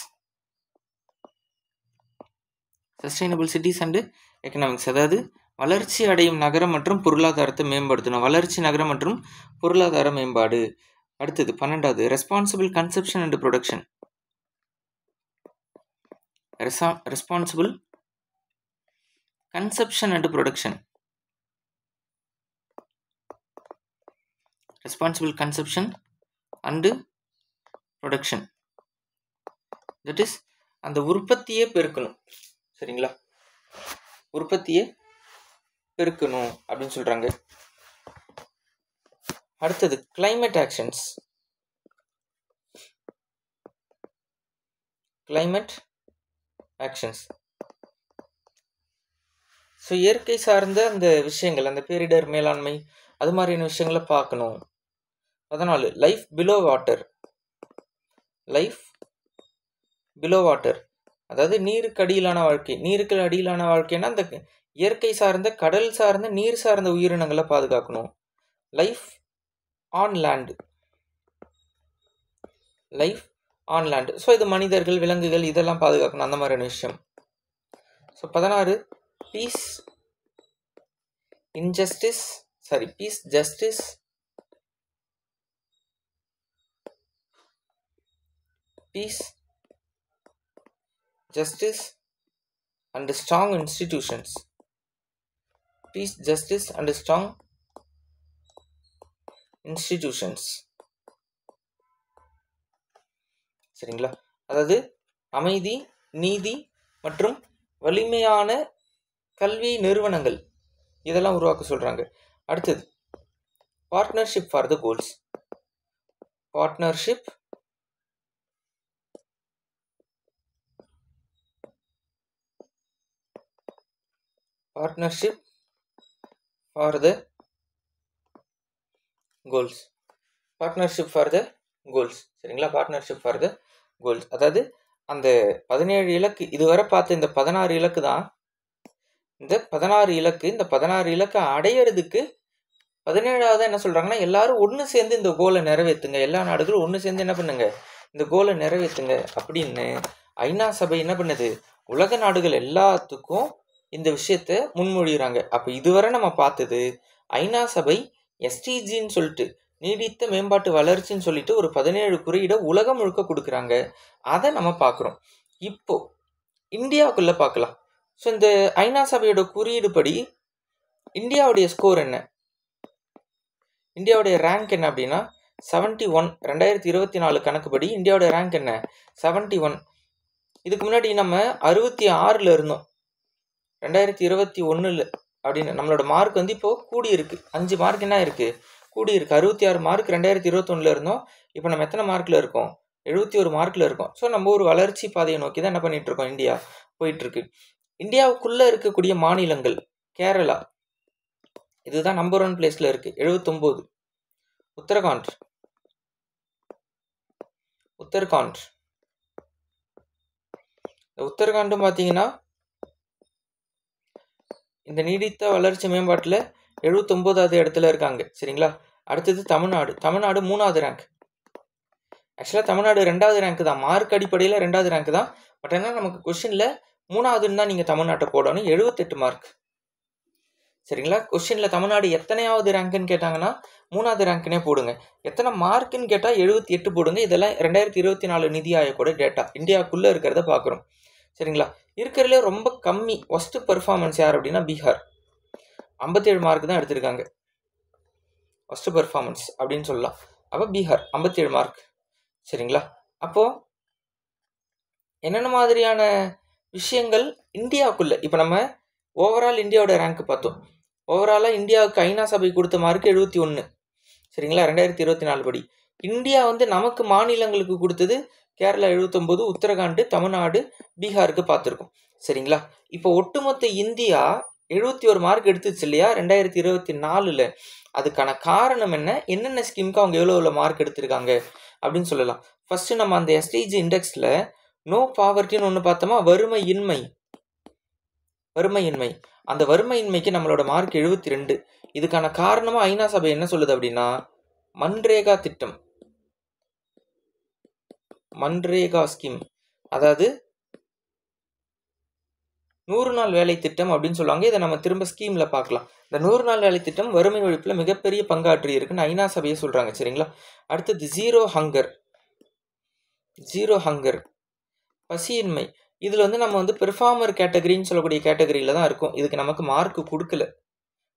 Sustainable cities and economics, அதாவது வளர்ச்சி அடையும் நகரம் மற்றும் பொருளாதாரத்தை மேம்படுத்தணும். வளர்ச்சி நகரம் மற்றும் பொருளாதார மேம்பாடு. அடுத்தது 12வது responsible consumption and production. Responsible consumption and production. Responsible consumption and production, that is அந்த உற்பத்தியே பெருக்கணும். சரிங்களா? உற்பத்தியை பெருக்கணும் அப்படின்னு சொல்றாங்க. அடுத்தது கிளைமேட் ஆக்ஷன்ஸ். ஸோ இயற்கை சார்ந்த அந்த விஷயங்கள், அந்த பேரிடர் மேலாண்மை, அது மாதிரியான விஷயங்களை பார்க்கணும். 14 லைஃப் பிலோ வாட்டர், அதாவது நீருக்கு அடியிலான வாழ்க்கை. நீருக்கு அடியிலான வாழ்க்கைன்னா அந்த இயற்கை சார்ந்த, கடல் சார்ந்த, நீர் சார்ந்த உயிரினங்களை பாதுகாக்கணும். Life on land. ஸோ இது மனிதர்கள், விலங்குகள் இதெல்லாம் பாதுகாக்கணும், அந்த மாதிரியான விஷயம். So 16 peace, justice and strong institutions. Peace, justice and strong institutions. சரிங்களா? அதாவது அமைதி, நீதி மற்றும் வலிமையான கல்வி நிறுவனங்கள் இதெல்லாம் உருவாக்க சொல்றாங்க. அடுத்தது partnership for the goals. Partnership for the goals. சரிங்களா? பார்ட்னர்ஷிப் ஃபார் த கோல்ஸ், அதாவது அந்த 17 இலக்கு, இதுவரை பார்த்த இந்த 16 இலக்கு தான். இந்த 16 இலக்கு அடையிறதுக்கு 17வது என்ன சொல்றாங்கன்னா, எல்லாரும் ஒன்று சேர்ந்து இந்த கோலை நிறைவேற்றுங்க, எல்லா நாடுகளும் ஒன்று சேர்ந்து என்ன பண்ணுங்க, இந்த கோலை நிறைவேற்றுங்க அப்படின்னு ஐநா சபை என்ன பண்ணுது, உலக நாடுகள் எல்லாத்துக்கும் இந்த விஷயத்த முன்மொழிகிறாங்க. அப்போ இதுவரை நம்ம பார்த்தது ஐநா சபை எஸ்டிஜின்னு சொல்லிட்டு நீடித்த மேம்பாட்டு வளர்ச்சின்னு சொல்லிட்டு ஒரு 17 குறியீடை உலகம் முழுக்க கொடுக்குறாங்க. அதை நம்ம பார்க்குறோம். இப்போ இந்தியாவுக்குள்ள பார்க்கலாம். ஸோ இந்த ஐநா சபையோட குறியீடு படி இந்தியாவுடைய ஸ்கோர் என்ன, இந்தியாவுடைய ரேங்க் என்ன அப்படின்னா 71. 2024 கணக்குப்படி இந்தியாவோட ரேங்க் என்ன, 71. இதுக்கு முன்னாடி நம்ம 66ல் இருந்தோம் 2021 அப்படின்னு. நம்மளோட மார்க் வந்து இப்போ கூடி இருக்கு, 5 மார்க் என்ன இருக்கு, கூடி இருக்கு. 66 மார்க் 2021 இருந்தோம். இப்போ நம்ம எத்தனை மார்க்ல இருக்கோம், 71 மார்க்ல இருக்கோம். ஸோ நம்ம ஒரு வளர்ச்சி பாதையை நோக்கி தான் என்ன பண்ணிட்டு இருக்கோம், இந்தியா போயிட்டு இருக்கு. இந்தியாவுக்குள்ள இருக்கக்கூடிய மாநிலங்கள் கேரளா, இதுதான் நம்பர் 1 பிளேஸ்ல இருக்கு 79. உத்தரகாண்ட் உத்தரகாண்டும் பார்த்தீங்கன்னா இந்த நீடித்த வளர்ச்சி மேம்பாட்டில் 79வது இடத்துல இருக்காங்க. சரிங்களா. அடுத்தது தமிழ்நாடு 3வது ரேங்க். ஆக்சுவலாக தமிழ்நாடு 2வது ரேங்க் தான், மார்க் அடிப்படையில் 2வது ரேங்க் தான். பட் என்ன நமக்கு கொஸ்டினில் 3வதுன்னு தான் நீங்கள் தமிழ்நாட்டை போடணும், 78 மார்க். சரிங்களா. கொஸ்டினில் தமிழ்நாடு எத்தனையாவது ரேங்க்குன்னு கேட்டாங்கன்னா 3வது ரேங்க்னே போடுங்க. எத்தனை மார்க்குன்னு கேட்டால் 78 போடுங்க. இதெல்லாம் 2024 நிதி ஆயோகோட டேட்டா, இந்தியாவுக்குள்ளே இருக்கிறத பார்க்குறோம். சரிங்களா. இருக்கிறதுலே ரொம்ப கம்மி ஒஸ்ட் பெர்ஃபார்மன்ஸ் யார் அப்படின்னா பீகார், 57 மார்க் தான் எடுத்திருக்காங்க. ஒஸ்ட் பெர்ஃபார்மன்ஸ் அப்படின்னு சொல்லலாம். அப்போ பீகார் 57 மார்க். சரிங்களா. அப்போது என்னென்ன மாதிரியான விஷயங்கள் இந்தியாவுக்குள்ளே, இப்போ நம்ம ஓவரால் இந்தியாவோட ரேங்க் பார்த்தோம். ஓவராலாக இந்தியாவுக்கு ஐநா சபை கொடுத்த மார்க் 71. சரிங்களா. 2024 படி இந்தியா வந்து நமக்கு மாநிலங்களுக்கு கொடுத்தது கேரளா 79, உத்தரகாண்ட், தமிழ்நாடு, பீகாருக்கு பார்த்துருக்கோம். சரிங்களா. இப்போ ஒட்டுமொத்த இந்தியா 71 மார்க் எடுத்துச்சு இல்லையா 2024. அதுக்கான காரணம் என்ன, என்னென்ன ஸ்கீமுக்கு அவங்க எவ்வளோ மார்க் எடுத்திருக்காங்க அப்படின்னு சொல்லலாம். ஃபர்ஸ்ட் நம்ம அந்த எஸ்டிஜி இண்டெக்ஸில் நோ பாவர்ட்டின்னு ஒன்று பார்த்தோமா, வறுமையின்மை. அந்த வறுமையின்மைக்கு நம்மளோட மார்க் 72. இதுக்கான காரணமாக ஐநா சபை என்ன சொல்லுது அப்படின்னா மன்ரேகா திட்டம், மன்ரேகா ஸ்கீம், அதாவது 100 நாள் வேலை திட்டம் அப்படின்னு சொல்லுவாங்க. இதை நம்ம திரும்ப ஸ்கீமில் பார்க்கலாம். இந்த 100 நாள் வேலை திட்டம் வறுமை ஒழிப்பில் மிகப்பெரிய பங்காற்றி இருக்குன்னு ஐநா சபையை சொல்கிறாங்க. சரிங்களா. அடுத்தது ஜீரோ ஹங்கர், பசியின்மை. இதில் வந்து நம்ம வந்து பெர்ஃபார்மர் கேட்டகரின்னு சொல்லக்கூடிய கேட்டகரியில் தான் இருக்கும். இதுக்கு நமக்கு மார்க் கொடுக்கல,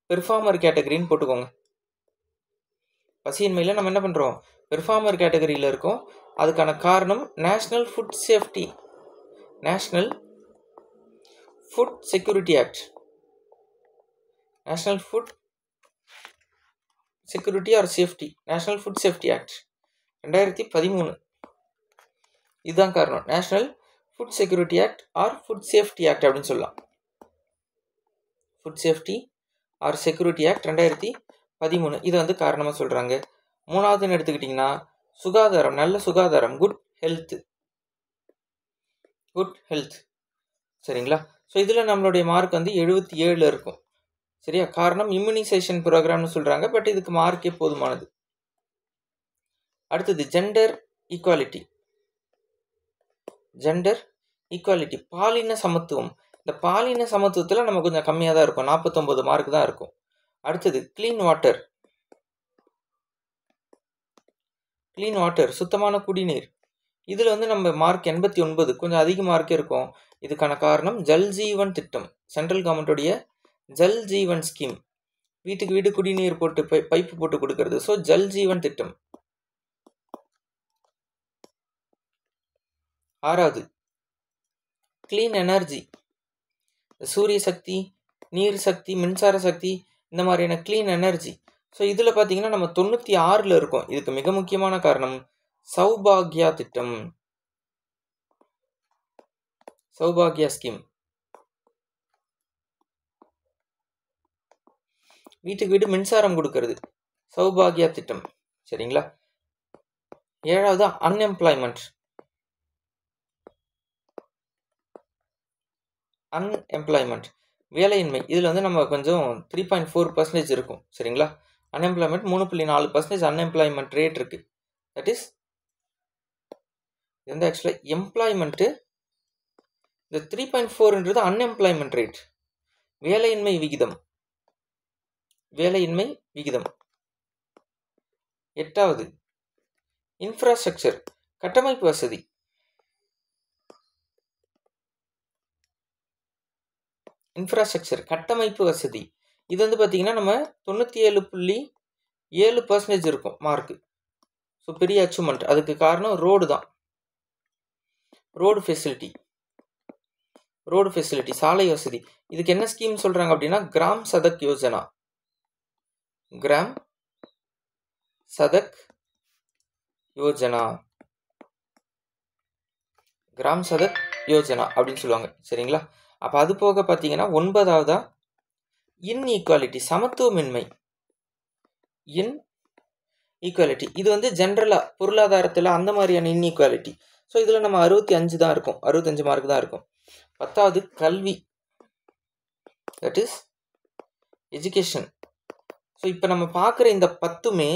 பெர்ஃபார்மர் கேட்டகரின்னு போட்டுக்கோங்க. பசியின்மையில் நம்ம என்ன பண்ணுறோம், பெர்ஃபார்மர் கேட்டகரியில் இருக்கோம். அதுக்கான காரணம் national food security act, national food security or safety, national food safety act 2013. இதுதான் காரணம், national food security act or food safety act அப்படின்னு சொல்லலாம். Food safety R security act 2013 இதை வந்து காரணமாக சொல்கிறாங்க. 3வதுன்னு எடுத்துக்கிட்டிங்கன்னா சுகாதாரம், நல்ல சுகாதாரம், குட் ஹெல்த். சரிங்களா. ஸோ இதில் நம்மளுடைய மார்க் வந்து 77 இருக்கும். சரியா. காரணம் இம்யூனைசேஷன் ப்ரோக்ராம்னு சொல்கிறாங்க. பட் இதுக்கு மார்க்கே போதுமானது. அடுத்தது ஜெண்டர் ஈக்குவாலிட்டி, பாலின சமத்துவம். இந்த பாலின சமத்துவத்தில் நம்ம கொஞ்சம் கம்மியாக தான் இருக்கும், 49 மார்க் தான் இருக்கும். அடுத்தது க்ளீன் வாட்டர், சுத்தமான குடிநீர். இதில் வந்து நம்ம மார்க் 89, கொஞ்சம் அதிக மார்க்கே இருக்கும். இதுக்கான காரணம் ஜல் ஜீவன் திட்டம், சென்ட்ரல் கவர்மெண்ட்டுடைய ஜல் ஜீவன் ஸ்கீம், வீட்டுக்கு வீடு குடிநீர் போட்டு பைப்பு போட்டு கொடுக்கறது. ஸோ ஜல் ஜீவன் திட்டம். 6வது கிளீன் எனர்ஜி, சூரிய சக்தி, நீர் சக்தி, மின்சார சக்தி, இந்த மாதிரியான கிளீன் எனர்ஜி. ஸோ இதில் பார்த்தீங்கன்னா நம்ம 96ல் இருக்கோம். இதுக்கு மிக முக்கியமான காரணம் சௌபாக்யா திட்டம், சௌபாக்யா ஸ்கீம், வீட்டுக்கு வீடு மின்சாரம் கொடுக்கறது, சௌபாக்யா திட்டம். சரிங்களா. 7வது அன்எம்ப்ளாய்மெண்ட், வேலையின்மை. இதில் வந்து நம்ம கொஞ்சம் 3.4% இருக்கும். சரிங்களா. அன்எம்ப்ளாய்மெண்ட் 3.4% அன்எம்ப்ளாய்மெண்ட் ரேட் இருக்குது. தட் இஸ் இது வந்து ஆக்சுவலாக எம்ப்ளாய்மெண்ட்டு இந்த 3.4ன்றது அன்எம்ப்ளாய்மெண்ட் ரேட், வேலையின்மை விகிதம். வேலையின்மை விகிதம். 8வது இன்ஃப்ராஸ்ட்ரக்சர், கட்டமைப்பு வசதி. இன்ஃப்ராஸ்ட்ரக்சர் கட்டமைப்பு வசதி இது வந்து பார்த்தீங்கன்னா நம்ம 97.7% இருக்கும் மார்க்கு. ஸோ பெரிய அச்சீவ்மெண்ட். அதுக்கு காரணம் ரோடு தான். ரோடு ஃபெசிலிட்டி, ரோடு ஃபெசிலிட்டி, சாலை வசதி. இதுக்கு என்ன ஸ்கீம் சொல்கிறாங்க அப்படின்னா கிராம் சதக் யோஜனா. கிராம் சதக் யோஜனா, கிராம் சதக் யோஜனா அப்படின்னு சொல்லுவாங்க. சரிங்களா? அப்போ அது போக பார்த்தீங்கன்னா 9வதா இன்ஈக்வாலிட்டி, சமத்துவமின்மை. இன்ஈக்வாலிட்டி இது வந்து ஜென்ரலாக பொருளாதாரத்தில் அந்த மாதிரியான இன்ஈக்வாலிட்டி. ஸோ இதில் நம்ம 65 தான் இருக்கும், 65 மார்க் தான் இருக்கும். 10வது கல்வி, தட் இஸ் எஜுகேஷன். ஸோ இப்போ நம்ம பார்க்குற இந்த 10மே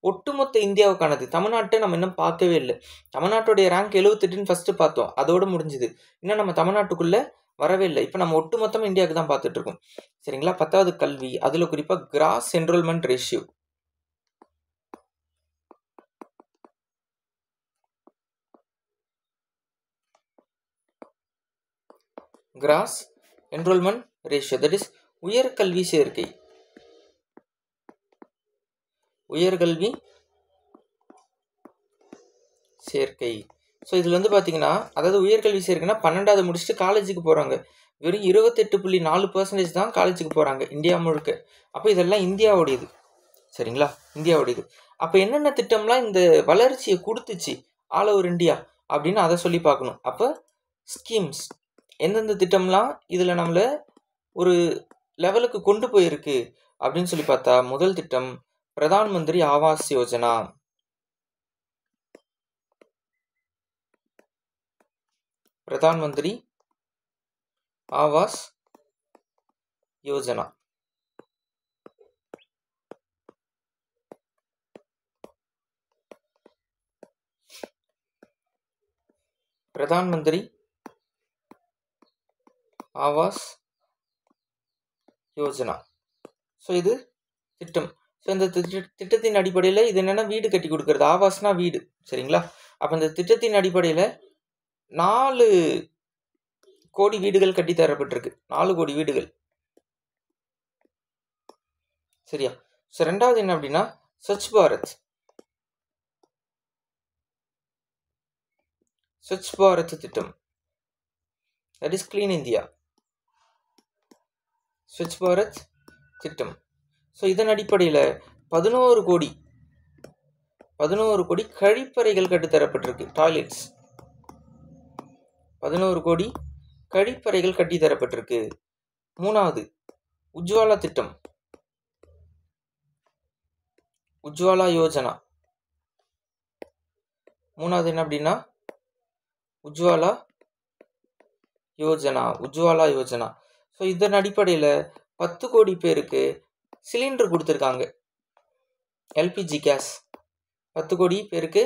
ஒட்டுமொத்த இந்தியாவுக்கானது. தமிழ்நாட்டை நம்ம இன்னும் பார்க்கவே இல்லை. தமிழ்நாட்டுடைய ரேங்க் 78ன்னு ஃபஸ்ட்டு பார்த்தோம், அதோடு முடிஞ்சுது. இன்னும் நம்ம தமிழ்நாட்டுக்குள்ளே வரவே இல்லை. இப்போ நம்ம ஒட்டுமொத்தமாக இந்தியாவுக்கு தான் பார்த்துட்ருக்கோம். சரிங்களா? 10வது கல்வி, அதில் குறிப்பாக cross enrolment ratio. Cross enrolment ratio, that is உயர்கல்வி சேர்க்கை. உயர்கல்வி சேர்க்கை. ஸோ இதில் வந்து பார்த்தீங்கன்னா, அதாவது உயர்கல்வி சேர்க்கைன்னா 12வது முடிச்சுட்டு காலேஜுக்கு போகிறாங்க. வெறும் 28.4% தான் காலேஜுக்கு போகிறாங்க இந்தியா முழுக்க. அப்போ இதெல்லாம் இந்தியாவுடையது. சரிங்களா? இந்தியாவுடையது. அப்போ என்னென்ன திட்டம்லாம் இந்த வளர்ச்சியை கொடுத்துச்சு ஆல் ஓவர் இந்தியா அப்படின்னு அதை சொல்லி பார்க்கணும். அப்போ ஸ்கீம்ஸ், எந்தெந்த திட்டம்லாம் இதில் நம்மளை ஒரு லெவலுக்கு கொண்டு போயிருக்கு அப்படின்னு சொல்லி பார்த்தா, முதல் திட்டம் பிரதான் மந்திரி ஆவாஸ் யோஜனா. பிரதான் மந்திரி ஆவாஸ் யோஜனா. பிரதான் மந்திரி ஆவாஸ் யோஜனா. ஸோ இது திட்டம். ஸோ இந்த திட்டத்தின் அடிப்படையில் இது என்னென்னா வீடு கட்டி கொடுக்கறது. ஆவாஸ்னா வீடு. சரிங்களா? அப்போ இந்த திட்டத்தின் அடிப்படையில் 4 கோடி வீடுகள் கட்டி தரப்பட்டிருக்கு. 4 கோடி வீடுகள். சரியா? ஸோ 2வது என்ன அப்படின்னா ஸ்வச் பாரத். ஸ்வச் பாரத் திட்டம், that is clean India. Swachh Bharat திட்டம். ஸோ இதன் அடிப்படையில் 11 கோடி கழிப்பறைகள் கட்டித்தரப்பட்டிருக்கு. டாய்லெட்ஸ். 11 கோடி கழிப்பறைகள் கட்டித்தரப்பட்டிருக்கு. 3வது உஜ்வாலா திட்டம், உஜ்வாலா யோஜனா. 3வது என்ன அப்படின்னா உஜ்வாலா யோஜனா, உஜ்வாலா யோஜனா. ஸோ இதன் அடிப்படையில் 10 கோடி பேருக்கு சிலிண்டர் கொடுத்துருக்காங்க. LPG gas. 10 கோடி பேருக்கு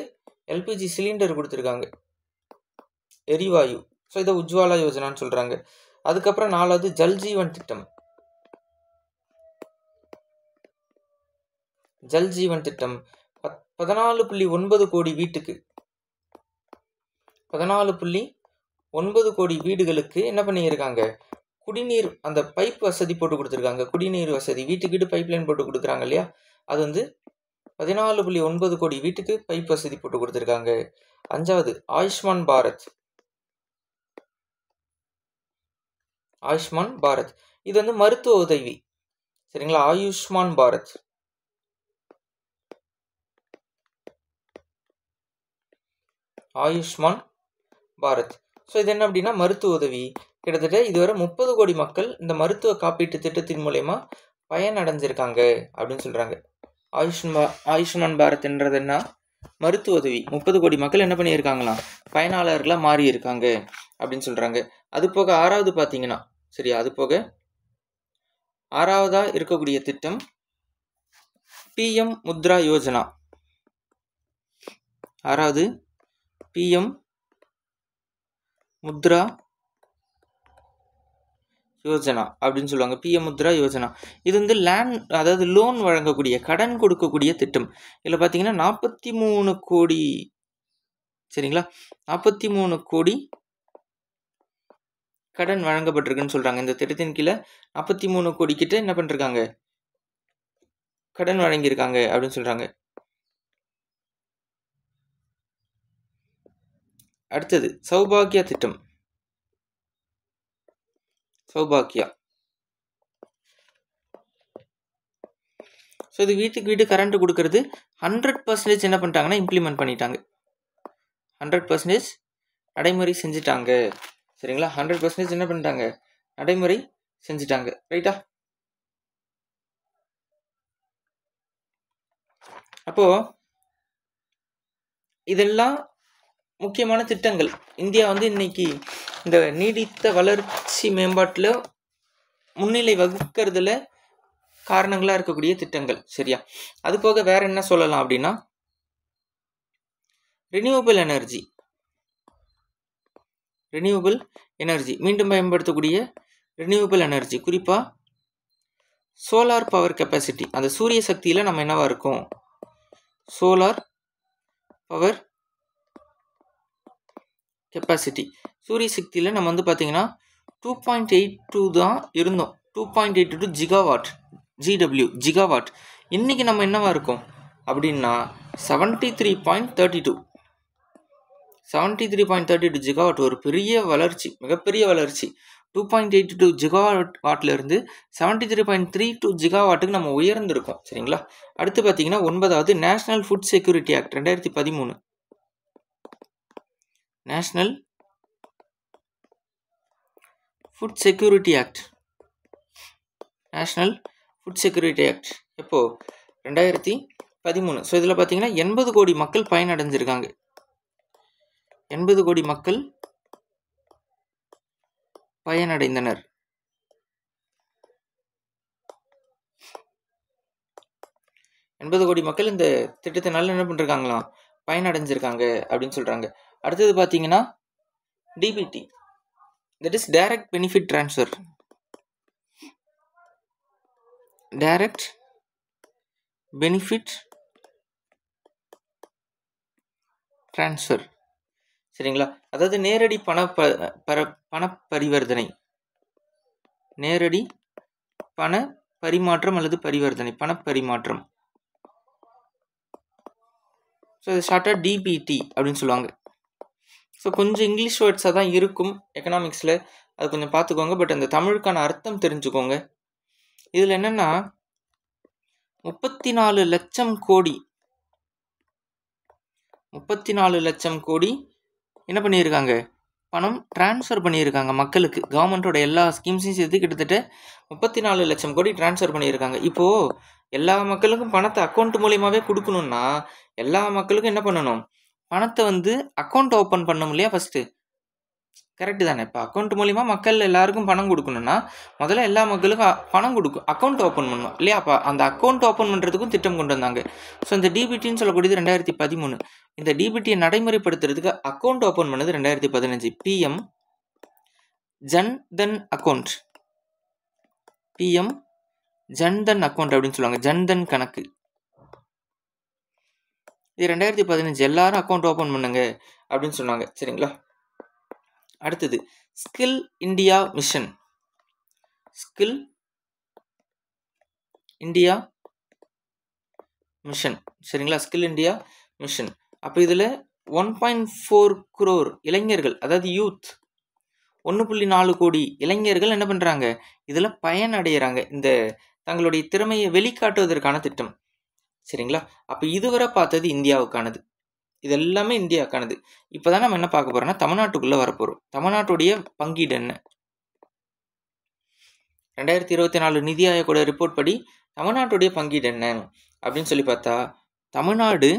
எல்பிஜி சிலிண்டர் கொடுத்துருக்காங்க, எரிவாயு. ஸோ இதை உஜ்வாலா யோஜனான்னு சொல்கிறாங்க. அதுக்கப்புறம் 4வது ஜல்ஜீவன் திட்டம். ஜல்ஜீவன் திட்டம் 14.9 கோடி வீட்டுக்கு, 14.9 கோடி வீடுகளுக்கு என்ன பண்ணியிருக்காங்க, குடிநீர் அந்த பைப் வசதி போட்டு கொடுத்துருக்காங்க. குடிநீர் வசதி, வீட்டுக்கு வீடு பைப் லைன் போட்டு கொடுக்குறாங்க இல்லையா, அது வந்து 14.9 கோடி வீட்டுக்கு பைப் வசதி போட்டு கொடுத்துருக்காங்க. 5வது ஆயுஷ்மான் பாரத். ஆயுஷ்மான் பாரத் இது வந்து மருத்துவ உதவி. சரிங்களா? ஆயுஷ்மான் பாரத். ஆயுஷ்மான் பாரத். ஸோ இது என்ன அப்படின்னா மருத்துவ உதவி. கிட்டத்தட்ட இதுவரை 30 கோடி மக்கள் இந்த மருத்துவ காப்பீட்டு திட்டத்தின் மூலயமா பயனடைஞ்சிருக்காங்க அப்படின்னு சொல்கிறாங்க. ஆயுஷ்மான் பாரத் என்றது என்ன, மருத்துவ உதவி. 30 கோடி மக்கள் என்ன பண்ணியிருக்காங்களாம், பயனாளர்களாக மாறி இருக்காங்க அப்படின்னு சொல்கிறாங்க. அது போக 6வது பார்த்தீங்கன்னா, சரியா, அது போக 6வதாக இருக்கக்கூடிய திட்டம் பிஎம் முத்ரா யோஜனா. 6வது பிஎம் முத்ரா யோஜனா அப்படின்னு சொல்லுவாங்க. பிஎம் முத்ரா யோஜனா. இது வந்து அதாவது லோன் வழங்கக்கூடிய, கடன் கொடுக்கக்கூடிய திட்டம். இதில் பார்த்தீங்கன்னா 43 கோடி, சரிங்களா, 43 கோடி கடன் வழங்கப்பட்டிருக்குன்னு சொல்றாங்க. இந்த திட்டத்தின் கீழே 43 கோடி கிட்ட என்ன பண்ணிருக்காங்க, கடன் வழங்கியிருக்காங்க அப்படின்னு சொல்றாங்க. அடுத்தது சௌபாக்கியா திட்டம். சௌபாக்கியா, ஸோ இது வீட்டுக்கு வீடு கரண்ட் கொடுக்கறது 100% என்ன பண்ணிட்டாங்கன்னா இம்ப்ளிமெண்ட் பண்ணிட்டாங்க. 100% நடைமுறை செஞ்சுட்டாங்க. சரிங்களா, 100% என்ன பண்ணிட்டாங்க, நடைமுறை செஞ்சுட்டாங்க. ரைட்டா? அப்போ இதெல்லாம் முக்கியமான திட்டங்கள். இந்தியா வந்து இன்னைக்கு இந்த நீடித்த வளர்ச்சி மேம்பாட்டில் முன்னிலை வகுக்கிறதுல காரணங்களா இருக்கக்கூடிய திட்டங்கள். சரியா? அது போக வேற என்ன சொல்லலாம் அப்படின்னா, ரினியூவபிள் எனர்ஜி, மீண்டும் பயன்படுத்தக்கூடிய ரினியூவபிள் எனர்ஜி, குறிப்பா சோலார் பவர் கெப்பாசிட்டி. அந்த சூரிய சக்தியில நம்ம என்னவா இருக்கும், சோலார் பவர் கெப்பாசிட்டி. சூரிய சக்தியில நம்ம வந்து பார்த்தீங்கன்னா 2.82 தான் இருந்தோம். 2.82 ஜிகாவாட், ஜிகாவாட். இன்னைக்கு நம்ம என்னவா இருக்கோம் அப்படின்னா 73.32 ஜிகாவாட். ஒரு பெரிய வளர்ச்சி, மிகப்பெரிய வளர்ச்சி. 2.82 ஜிகாவாட்ல இருந்து 73.32 ஜிகாவாட்டுக்கு நம்ம உயர்ந்திருக்கோம். சரிங்களா? அடுத்து பார்த்தீங்கன்னா 9வது national food security act 2013. National food security act, national food security act எப்போ, 2013. ஸோ இதில் பார்த்தீங்கன்னா 80 கோடி மக்கள் பயனடைஞ்சிருக்காங்க. 80 கோடி மக்கள் பயனடைந்தனர். கோடி மக்கள் இந்த திட்டத்தினால என்ன பண்ணிருக்காங்களாம், பயனடைஞ்சிருக்காங்க அப்படின்னு சொல்றாங்க. அடுத்தது பார்த்தீங்கன்னா DBT, that is direct benefit transfer. Direct benefit transfer. சரிங்களா? அதாவது நேரடி பண பரிவர்த்தனை, நேரடி பண பரிமாற்றம் அல்லது பரிவர்த்தனை, பணப்பரிமாற்றம். ஸோ இது ஷார்ட்டாக டிபிடி அப்படின்னு சொல்லுவாங்க. ஸோ கொஞ்சம் இங்கிலீஷ் வேர்ட்ஸாக தான் இருக்கும் எக்கனாமிக்ஸில், அது கொஞ்சம் பார்த்துக்கோங்க. பட் அந்த தமிழுக்கான அர்த்தம் தெரிஞ்சுக்கோங்க. இதில் என்னென்னா 34 லட்சம் கோடி என்ன பண்ணியிருக்காங்க, பணம் டிரான்ஸ்ஃபர் பண்ணியிருக்காங்க மக்களுக்கு. கவர்மெண்ட்டோட எல்லா ஸ்கீம்ஸையும் சேர்த்து கிட்டத்தட்ட 34 லட்சம் கோடி டிரான்ஸ்ஃபர் பண்ணியிருக்காங்க. இப்போது எல்லா மக்களுக்கும் பணத்தை அக்கௌண்ட் மூலியமாகவே கொடுக்கணுன்னா எல்லா மக்களுக்கும் என்ன பண்ணணும், பணத்தை வந்து அக்கௌண்ட் ஓப்பன் பண்ணணும் இல்லையா ஃபஸ்ட்டு. கரெக்டு தானே? இப்போ அக்கௌண்ட் மூலிமா மக்கள் எல்லாருக்கும் பணம் கொடுக்கணுன்னா முதல்ல எல்லா மக்களுக்கும் பணம் அக்கௌண்ட் ஓப்பன் பண்ணணும் இல்லையா? அப்போ அந்த அக்கௌண்ட் ஓப்பன் பண்ணுறதுக்கும் திட்டம் கொண்டு வந்தாங்க. ஸோ இந்த டிபிடின்னு சொல்லக்கூடியது 2013. இந்த டிபிடியை நடைமுறைப்படுத்துறதுக்கு அக்கௌண்ட் ஓப்பன் பண்ணது 2015. PM Jan Dhan account, PM Jan Dhan account அப்படின்னு சொல்லுவாங்க, ஜன்தன் கணக்கு. இது 2015 எல்லாரும் அக்கௌண்ட் ஓப்பன் பண்ணுங்க அப்படின்னு சொன்னாங்க. சரிங்களா? அடுத்தது skill India mission. Skill India mission. சரிங்களா? Skill India mission. அப்போ இதில் 1.4 crore இளைஞர்கள், அதாவது யூத், 1.4 கோடி இளைஞர்கள் என்ன பண்ணுறாங்க, இதில் பயனடைகிறாங்க. இந்த தங்களுடைய திறமையை வெளிக்காட்டுவதற்கான திட்டம். சரிங்களா? அப்போ இதுவரை பார்த்தது இந்தியாவுக்கானது, இது எல்லாமே இந்தியாவுக்கானது. இப்போ தான் நம்ம என்ன பார்க்க போகிறோம்னா தமிழ்நாட்டுக்குள்ளே வரப்போகிறோம். தமிழ்நாட்டுடைய பங்கீடு என்ன, 2024 நிதி ஆயோகோட ரிப்போர்ட் படி தமிழ்நாட்டுடைய பங்கீடு என்ன அப்படின்னு சொல்லி பார்த்தா, தமிழ்நாடு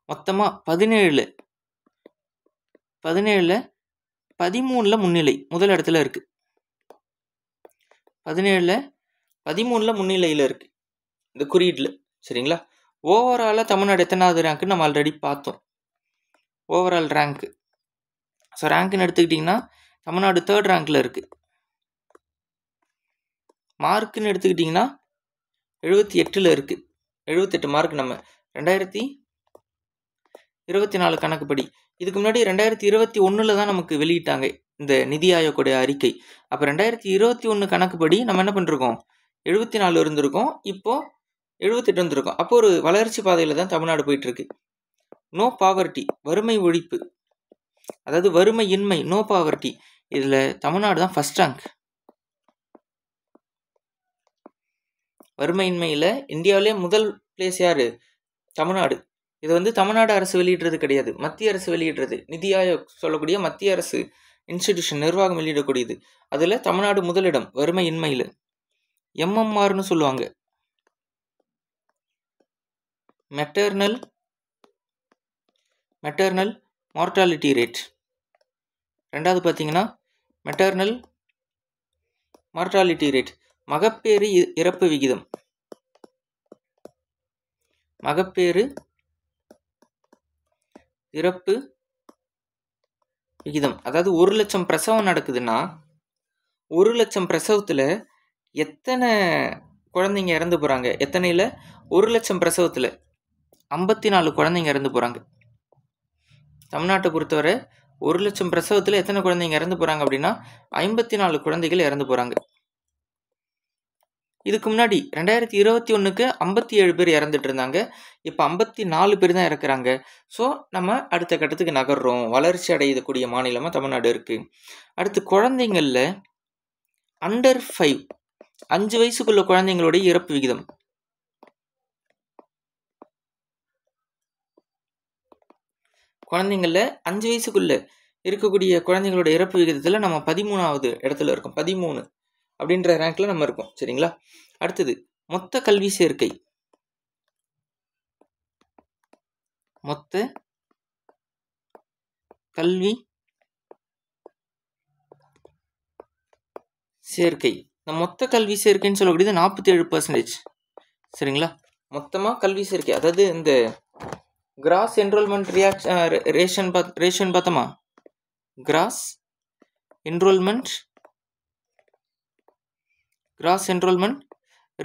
மொத்தமாக 13ல் முன்னிலை, முதல் இடத்துல இருக்குது. 13ல் முன்னிலையில் இருக்குது இந்த குறியீட்டில். சரிங்களா? ஓவராலாக தமிழ்நாடு எத்தனாவது ரேங்க்குன்னு நம்ம ஆல்ரெடி பார்த்தோம். ஓவரால் ரேங்க்கு, ஸோ ரேங்க்குன்னு எடுத்துக்கிட்டிங்கன்னா தமிழ்நாடு 3rd ரேங்க்கில் இருக்குது. மார்க்குன்னு எடுத்துக்கிட்டிங்கன்னா 78 இருக்குது. 78 மார்க் நம்ம 2024 கணக்குப்படி. இதுக்கு முன்னாடி 2021 தான் நமக்கு வெளியிட்டாங்க இந்த நிதி ஆயோக்குடைய அறிக்கை. அப்போ 2021 கணக்குப்படி நம்ம என்ன பண்ணிருக்கோம், 74 இருந்திருக்கோம், இப்போ 78 வந்திருக்கோம். அப்போ ஒரு வளர்ச்சி பாதையில் தான் தமிழ்நாடு போயிட்டுருக்கு. நோ பாவர்ட்டி, வறுமை ஒழிப்பு, அதாவது வறுமை இன்மை, நோ பாவர்ட்டி, இதில் தமிழ்நாடு தான் ஃபர்ஸ்ட் ரேங்க். வறுமையின்மையில் இந்தியாவிலே முதல் பிளேஸ் யார், தமிழ்நாடு. இது வந்து தமிழ்நாடு அரசு வெளியிடுறது கிடையாது, மத்திய அரசு வெளியிடுறது. நிதி ஆயோக் சொல்லக்கூடிய மத்திய அரசு இன்ஸ்டிடியூஷன் நிர்வாகம் வெளியிடக்கூடியது. அதில் தமிழ்நாடு முதலிடம் வறுமையின்மையில். எம்எம்ஆர்னு சொல்லுவாங்க, மெட்டர்னல் மார்டாலிட்டி ரேட். ரெண்டாவது பார்த்தீங்கன்னா மெட்டர்னல் மார்டாலிட்டி ரேட், மகப்பேறு இறப்பு விகிதம். மகப்பேறு இறப்பு விகிதம், அதாவது 1,00,000 பிரசவம் நடக்குதுன்னா 1,00,000 பிரசவத்தில் எத்தனை குழந்தைங்க இறந்து போகிறாங்க, எத்தனையில் 1,00,000 பிரசவத்தில் 54 குழந்தைங்க இறந்து போகிறாங்க. தமிழ்நாட்டை பொறுத்தவரை 1,00,000 பிரசவத்தில் எத்தனை குழந்தைங்க இறந்து போகிறாங்க அப்படின்னா 54 குழந்தைகள் இறந்து போகிறாங்க. இதுக்கு முன்னாடி 2021க்கு 57 பேர் இறந்துட்டு இருந்தாங்க, இப்போ 54 பேர் தான் இறக்குறாங்க. ஸோ நம்ம அடுத்த கட்டத்துக்கு நகர்றோம், வளர்ச்சி அடையக்கூடிய மாநிலமாக தமிழ்நாடு இருக்குது. அடுத்து குழந்தைங்களில் அண்டர் 5, 5 வயசுக்குள்ள குழந்தைங்களுடைய இறப்பு விகிதம். குழந்தைங்களில் 5 வயசுக்குள்ள இருக்கக்கூடிய குழந்தைங்களோட இறப்பு விகிதத்தில் நம்ம 13வது இடத்துல இருக்கோம். 13 அப்படின்ற ரேங்க்ல நம்ம இருக்கோம், சரிங்களா. அடுத்தது மொத்த கல்வி சேர்க்கை. மொத்த கல்வி சேர்க்கை, இந்த மொத்த கல்வி சேர்க்கைன்னு சொல்லக்கூடியது 47%, சரிங்களா. மொத்தமாக கல்வி சேர்க்கை, அதாவது இந்த கிராஸ் என்ரோல்மெண்ட் ரேஷன் பார்த்தோமா, கிராஸ் என்ரோல்மெண்ட்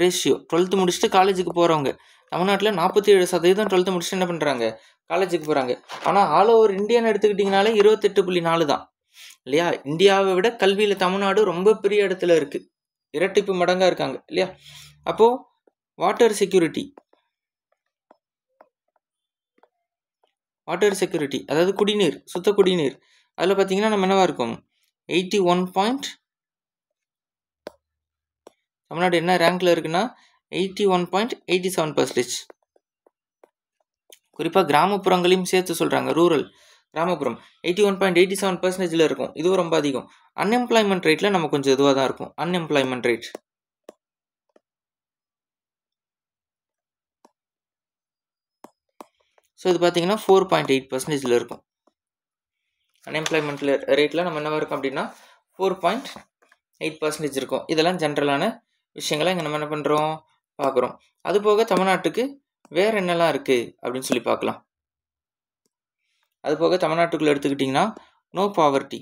ரேஷியோ. 12th முடிச்சுட்டு காலேஜுக்கு போகிறவங்க தமிழ்நாட்டில் 47% 12th முடிச்சுட்டு என்ன பண்ணுறாங்க, காலேஜுக்கு போகிறாங்க. ஆனால் ஆல் ஓவர் இந்தியான்னு எடுத்துக்கிட்டிங்கனாலே 28.4 தான் இல்லையா. இந்தியாவை விட கல்வியில் தமிழ்நாடு ரொம்ப பெரிய இடத்துல இருக்குது, இரட்டிப்பு மடங்காக இருக்காங்க இல்லையா. அப்போது வாட்டர் செக்யூரிட்டி, அதாவது குடிநீர், சுத்த குடிநீர், அதில் பார்த்தீங்கன்னா நம்ம என்னவா இருக்கும் 81. தமிழ்நாடு என்ன ரேங்க்ல இருக்குன்னா 81.87%. குறிப்பாக கிராமப்புறங்களையும் சேர்த்து சொல்கிறாங்க, ரூரல் கிராமப்புறம் 81.87% இருக்கும். இதுவும் ரொம்ப அதிகம். அன்எம்ப்ளாய்மெண்ட் ரேட்டில் நம்ம கொஞ்சம் இதுவாக தான் இருக்கும். அன்எம்ப்ளாய்மெண்ட் ரேட் ஸோ இது பார்த்தீங்கன்னா 4.8% இருக்கும். அன்எம்ப்ளாய்மெண்ட் ரேட்டில் நம்ம என்னவா இருக்கும் அப்படின்னா 4.8% இருக்கும். இதெல்லாம் ஜென்ரலான விஷயங்களை இங்கே நம்ம என்ன பண்ணுறோம், பார்க்குறோம். அதுபோக தமிழ்நாட்டுக்கு வேறு என்னெல்லாம் இருக்குது அப்படின்னு சொல்லி பார்க்கலாம். அதுபோக தமிழ்நாட்டுக்குள்ளே எடுத்துக்கிட்டிங்கன்னா நோ பாவர்ட்டி,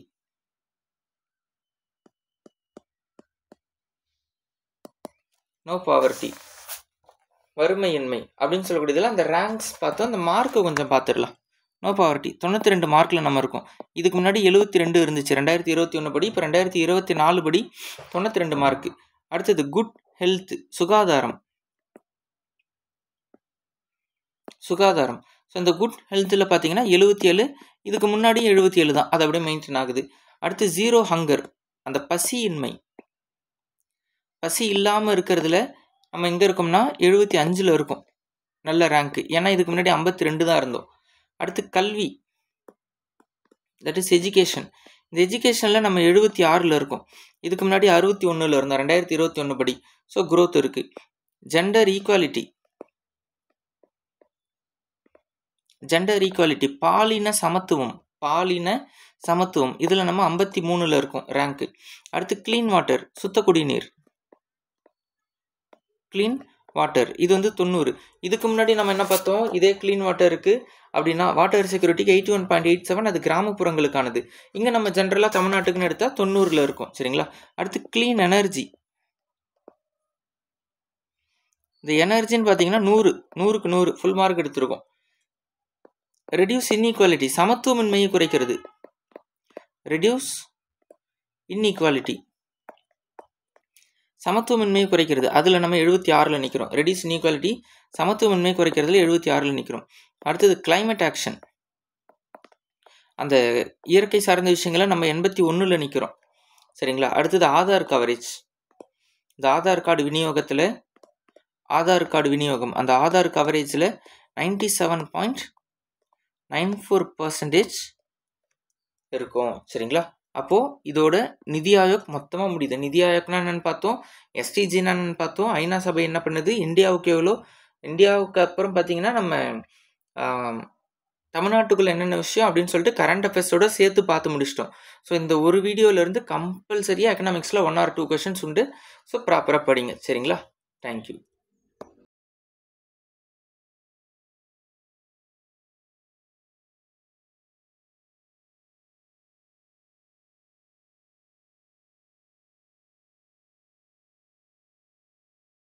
வறுமையின்மை அப்படின்னு சொல்லக்கூடியதில் அந்த ரேங்க்ஸ் பார்த்தோம். அந்த மார்க்கை கொஞ்சம் பார்த்துடலாம். நோ பாவர்ட்டி 92 மார்க்கில் நம்ம இருக்கோம். இதுக்கு முன்னாடி 72 இருந்துச்சு 2021 படி, இப்போ 2024 படி 92 மார்க்கு. அடுத்தது குட் ஹெல்த், சுகாதாரம். ஸோ இந்த குட் ஹெல்த்தில் பார்த்தீங்கன்னா 77, இதுக்கு முன்னாடியும் 77 தான், அது அப்படியே மெயின்டைன் ஆகுது. அடுத்து ஜீரோ ஹங்கர், அந்த பசி இல்லாமல் இருக்கிறதுல நம்ம எங்கே இருக்கோம்னா 75ல் இருக்கும், நல்ல ரேங்க்கு. ஏன்னா இதுக்கு முன்னாடி 52 தான் இருந்தோம். அடுத்து கல்வி, தட் இஸ் எஜுகேஷன். இந்த எஜுகேஷனில் நம்ம 76ல் இருக்கோம், இதுக்கு முன்னாடி 61ல் இருந்தோம் 2021 படி. ஸோ growth இருக்குது. ஜெண்டர் ஈக்குவாலிட்டி, பாலின சமத்துவம், இதில் நம்ம 53ல் இருக்கோம் ரேங்க்கு. அடுத்து க்ளீன் வாட்டர், சுத்த குடிநீர், இது வந்து 90. இதுக்கு முன்னாடி நம்ம என்ன பார்த்தோம், இதே க்ளீன் வாட்டருக்கு அப்படின்னா வாட்டர் செக்யூரிட்டிக்கு 81.87, அது கிராமப்புறங்களுக்கானது. இங்கே நம்ம ஜென்ரலாக தமிழ்நாட்டுக்குன்னு எடுத்தால் 90ல் இருக்கும், சரிங்களா. அடுத்து க்ளீன் எனர்ஜி, இந்த எனர்ஜின்னு பார்த்தீங்கன்னா 100க்கு 100 ஃபுல் மார்க் எடுத்திருக்கோம். ரெடியூஸ் இன்இக்வாலிட்டி, சமத்துவமின்மையை குறைக்கிறது. ரெடியூஸ் இன்இக்வாலிட்டி, சமத்துவமின்மையை குறைக்கிறது. அதில் நம்ம 76ல் நிற்கிறோம். ரெடியூஸ் இன்இக்வாலிட்டி, சமத்துவமின்மையை குறைக்கிறதுல 76ல் நிற்கிறோம். அடுத்தது கிளைமேட் ஆக்ஷன், அந்த இயற்கை சார்ந்த விஷயங்களை நம்ம 81ல் நிற்கிறோம். சரிங்களா. அடுத்தது ஆதார் கவரேஜ், இந்த ஆதார் கார்டு விநியோகத்தில் ஆதார் கார்டு விநியோகம், அந்த ஆதார் கவரேஜில் 97.94% இருக்கும். சரிங்களா. அப்போது இதோட நிதி ஆயோக் மொத்தமாக முடியுது. நிதி ஆயோக்னா என்னென்னு பார்த்தோம், எஸ்டிஜின்னா என்னென்னு பார்த்தோம், ஐநா சபை என்ன பண்ணுது, இந்தியாவுக்கு எவ்வளோ, இந்தியாவுக்கு அப்புறம் பார்த்தீங்கன்னா நம்ம தமிழ்நாட்டுக்குள்ளே என்னென்ன விஷயம் அப்படின்னு சொல்லிட்டு கரண்ட் அஃபேர்ஸோடு சேர்த்து பார்த்து முடிச்சிட்டோம். ஸோ இந்த ஒரு வீடியோவிலேருந்து கம்பல்சரியாக எக்கனாமிக்ஸில் 1 or 2 கொஷின்ஸ் உண்டு. ஸோ ப்ராப்பராக படிங்க. சரிங்களா. தேங்க்யூ.